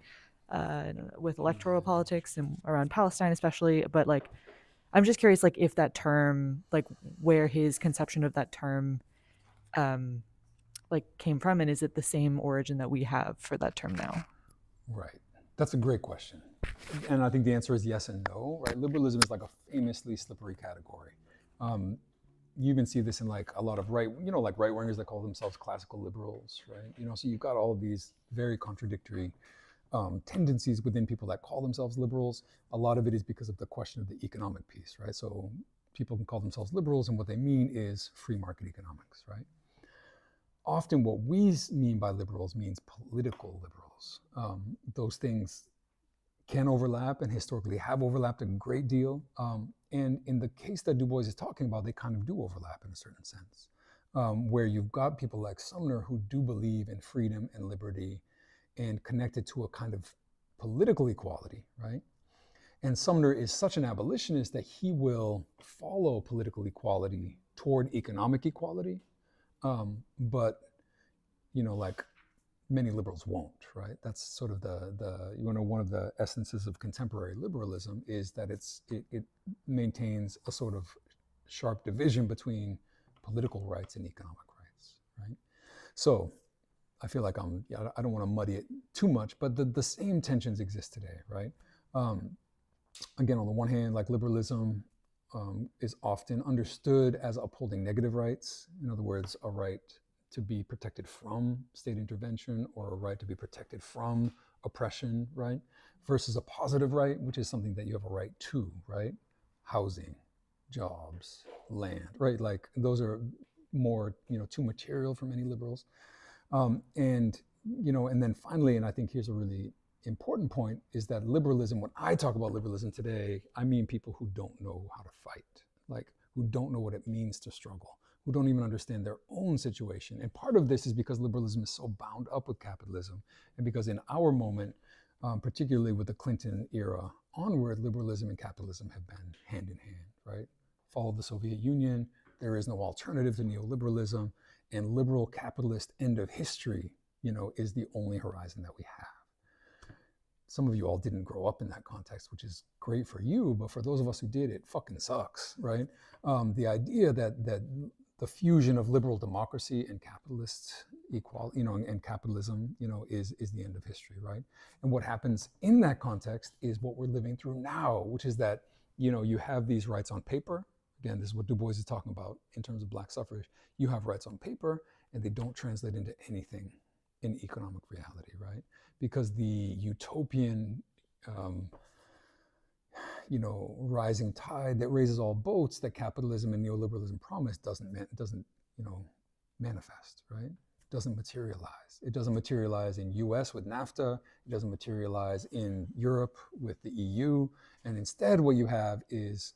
with electoral politics and around Palestine especially. But like, I'm just curious, like, if that term, like, where his conception of that term, like, came from, and is it the same origin that we have for that term now? Right. That's a great question. And I think the answer is yes and no, right? Liberalism is like a famously slippery category. Um, you even see this in like a lot of like right wingers that call themselves classical liberals, right? So you've got all of these very contradictory tendencies within people that call themselves liberals. A lot of it is because of the question of the economic piece, right? So people can call themselves liberals, and what they mean is free market economics, right? Often what we mean by liberals means political liberals. Those things can overlap and historically have overlapped a great deal. And in the case that Du Bois is talking about, they kind of do overlap in a certain sense, where you've got people like Sumner who do believe in freedom and liberty and connected to a kind of political equality, right? And Sumner is such an abolitionist that he will follow political equality toward economic equality, but like many liberals won't, right? That's sort of the one of the essences of contemporary liberalism is that it maintains a sort of sharp division between political rights and economic rights, right? So I feel like I don't want to muddy it too much, but the same tensions exist today, right? Again, on the one hand, like liberalism is often understood as upholding negative rights. In other words, a right to be protected from state intervention or a right to be protected from oppression, right? Versus a positive right, which is something that you have a right to, right? Housing, jobs, land, right? Like those are more, too material for many liberals. And then finally, and I think here's a really important point, is that liberalism, when I talk about liberalism today, I mean people who don't know how to fight, like who don't know what it means to struggle, who don't even understand their own situation. And part of this is because liberalism is so bound up with capitalism. And because in our moment, particularly with the Clinton era onward, liberalism and capitalism have been hand in hand, right? Follow the Soviet Union, there is no alternative to neoliberalism, and liberal capitalist end of history, is the only horizon that we have. Some of you all didn't grow up in that context, which is great for you, but for those of us who did, it fucking sucks, right? The idea that the fusion of liberal democracy and capitalist equality, and capitalism, is the end of history, right? And what happens in that context is what we're living through now, which is that, you have these rights on paper. Again, this is what Du Bois is talking about in terms of Black suffrage. You have rights on paper, and they don't translate into anything in economic reality, right? Because the utopian, rising tide that raises all boats that capitalism and neoliberalism promise doesn't manifest, right? Doesn't materialize. It doesn't materialize in US with NAFTA. It doesn't materialize in Europe with the EU. And instead, what you have is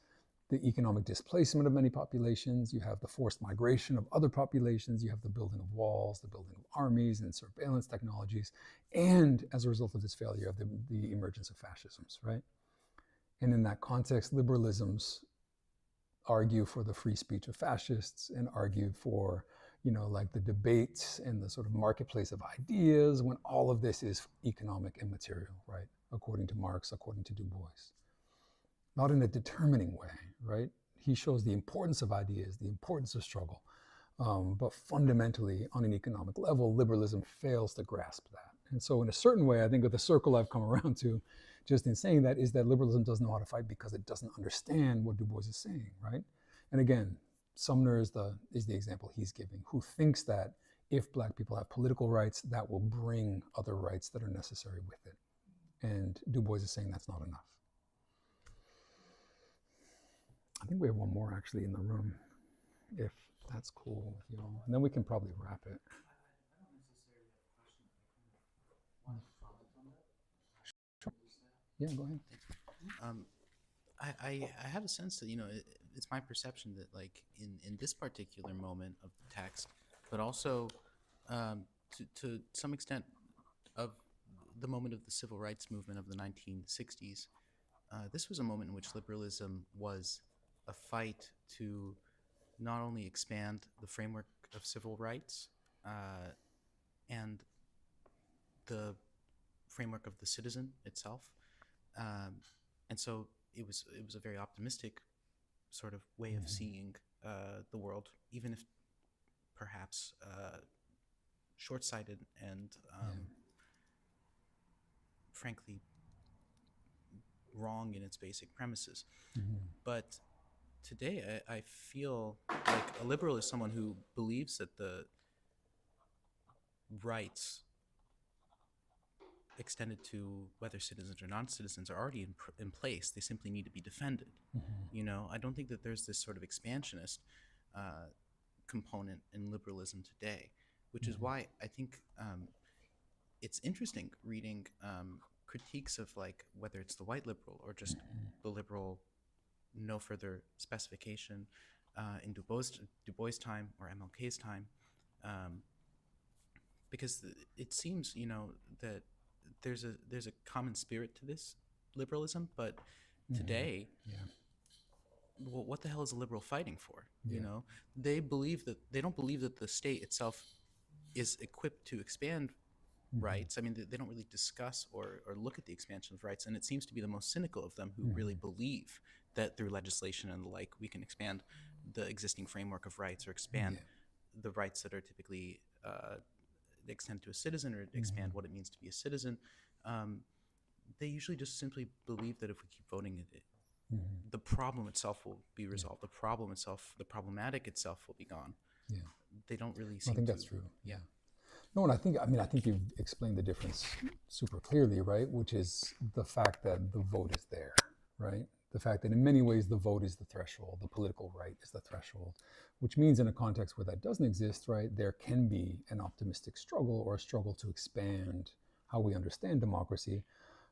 the economic displacement of many populations. You have the forced migration of other populations. You have the building of walls, the building of armies and surveillance technologies. And as a result of this failure, you have the emergence of fascisms, right? And in that context, liberalisms argue for the free speech of fascists and argue for, like the debates and the sort of marketplace of ideas, when all of this is economic and material, right? According to Marx, according to Du Bois. Not in a determining way, right? He shows the importance of ideas, the importance of struggle. But fundamentally, on an economic level, liberalism fails to grasp that. And so in a certain way, I think the circle I've come around to, just in saying that, is that liberalism doesn't know how to fight because it doesn't understand what Du Bois is saying, right? And again, Sumner is the example he's giving, who thinks that if Black people have political rights, that will bring other rights that are necessary with it. And Du Bois is saying that's not enough. I think we have one more actually in the room, if that's cool with you all. And then we can probably wrap it. Yeah, go ahead. I have a sense that, it's my perception that, like, in this particular moment of the text, but also to some extent of the moment of the civil rights movement of the 1960s, this was a moment in which liberalism was a fight to not only expand the framework of civil rights and the framework of the citizen itself, and so it was a very optimistic sort of way of seeing the world, even if perhaps short-sighted and frankly wrong in its basic premises. Mhm. But today, I feel like a liberal is someone who believes that the rights extended to whether citizens or non-citizens are already in place. They simply need to be defended. Mhm. You know, I don't think that there's this sort of expansionist component in liberalism today, which is Mhm. why I think it's interesting reading critiques of like whether it's the white liberal or just the liberal, no further specification in Du Bois' time or MLK's time, um, because it seems, you know, that there's a common spirit to this liberalism, but Mhm. today, Yeah. well, what the hell is a liberal fighting for? You Yeah. know, they don't believe that the state itself is equipped to expand Mhm. rights. I mean, they don't really discuss or look at the expansion of rights, and it seems to be the most cynical of them who really Mhm. believe that through legislation and the like, we can expand the existing framework of rights or expand Yeah. the rights that are typically extended to a citizen or expand Mhm. what it means to be a citizen. Um, they usually just simply believe that if we keep voting, Mhm. the problem itself will be resolved. The problem itself, the problematic itself will be gone. Yeah. They don't really I seem think to. that's true. Yeah. No, and I think you've explained the difference super clearly, right? Which is the fact that the vote is there, right? The fact that in many ways the vote is the threshold, the political right is the threshold, which means in a context where that doesn't exist, right, there can be an optimistic struggle or a struggle to expand how we understand democracy.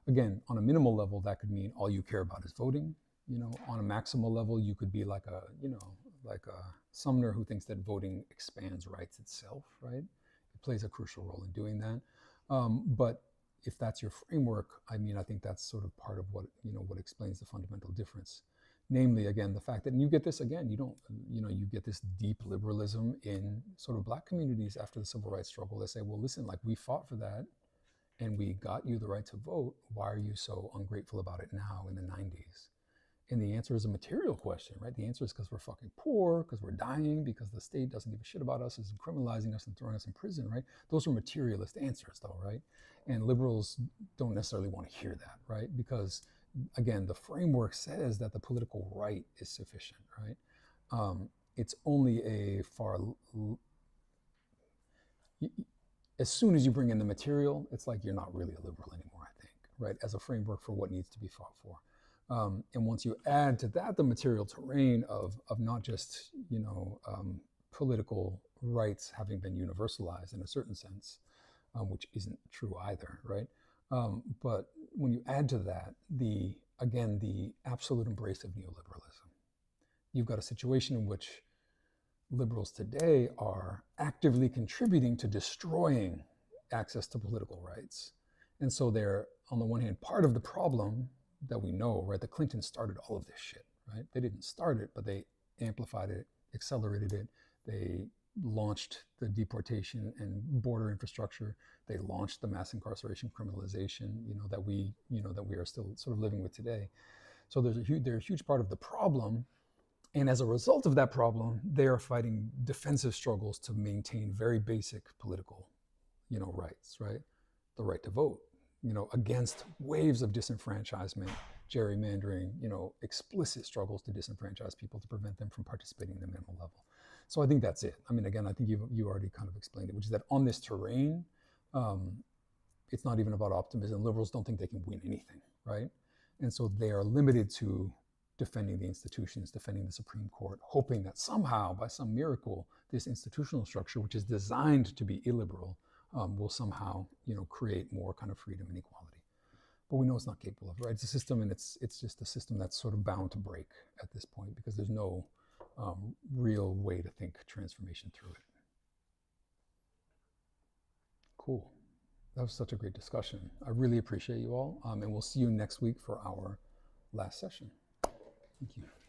Again, on a minimal level, that could mean all you care about is voting. You know, on a maximal level, you could be like a, you know, like a Sumner who thinks that voting expands rights itself, right? It plays a crucial role in doing that. But if that's your framework, I mean, I think that's sort of part of what, you know, what explains the fundamental difference. Namely, again, the fact that, and you get this again, you don't, you know, you get this deep liberalism in sort of black communities after the civil rights struggle. They say, well, listen, like we fought for that and we got you the right to vote. Why are you so ungrateful about it now in the 90s? And the answer is a material question, right? The answer is because we're fucking poor, because we're dying, because the state doesn't give a shit about us, is criminalizing us and throwing us in prison, right? Those are materialist answers, though, right? And liberals don't necessarily want to hear that, right? Because, again, the framework says that the political right is sufficient, right? It's only a far as soon as you bring in the material, it's like you're not really a liberal anymore, I think, right? As a framework for what needs to be fought for. And once you add to that the material terrain of not just, you know, political rights having been universalized in a certain sense, which isn't true either, right? But when you add to that again, the absolute embrace of neoliberalism, you've got a situation in which liberals today are actively contributing to destroying access to political rights. And so they're, on the one hand, part of the problem that we know, right? The Clintons started all of this shit, right? They didn't start it, but they amplified it, accelerated it. They launched the deportation and border infrastructure. They launched the mass incarceration criminalization, you know, that we are still sort of living with today. So they're a huge part of the problem. And as a result of that problem, they are fighting defensive struggles to maintain very basic political, you know, rights, right? The right to vote, you know, against waves of disenfranchisement, gerrymandering, you know, explicit struggles to disenfranchise people to prevent them from participating in the minimal level. So I think that's it. I mean, again, I think you already kind of explained it, which is that on this terrain, it's not even about optimism. Liberals don't think they can win anything, right? And so they are limited to defending the institutions, defending the Supreme Court, hoping that somehow, by some miracle, this institutional structure, which is designed to be illiberal, will somehow, you know, create more kind of freedom and equality. But we know it's not capable of, right? It's a system, and it's just a system that's sort of bound to break at this point because there's no real way to think transformation through it. Cool. That was such a great discussion. I really appreciate you all, and we'll see you next week for our last session. Thank you.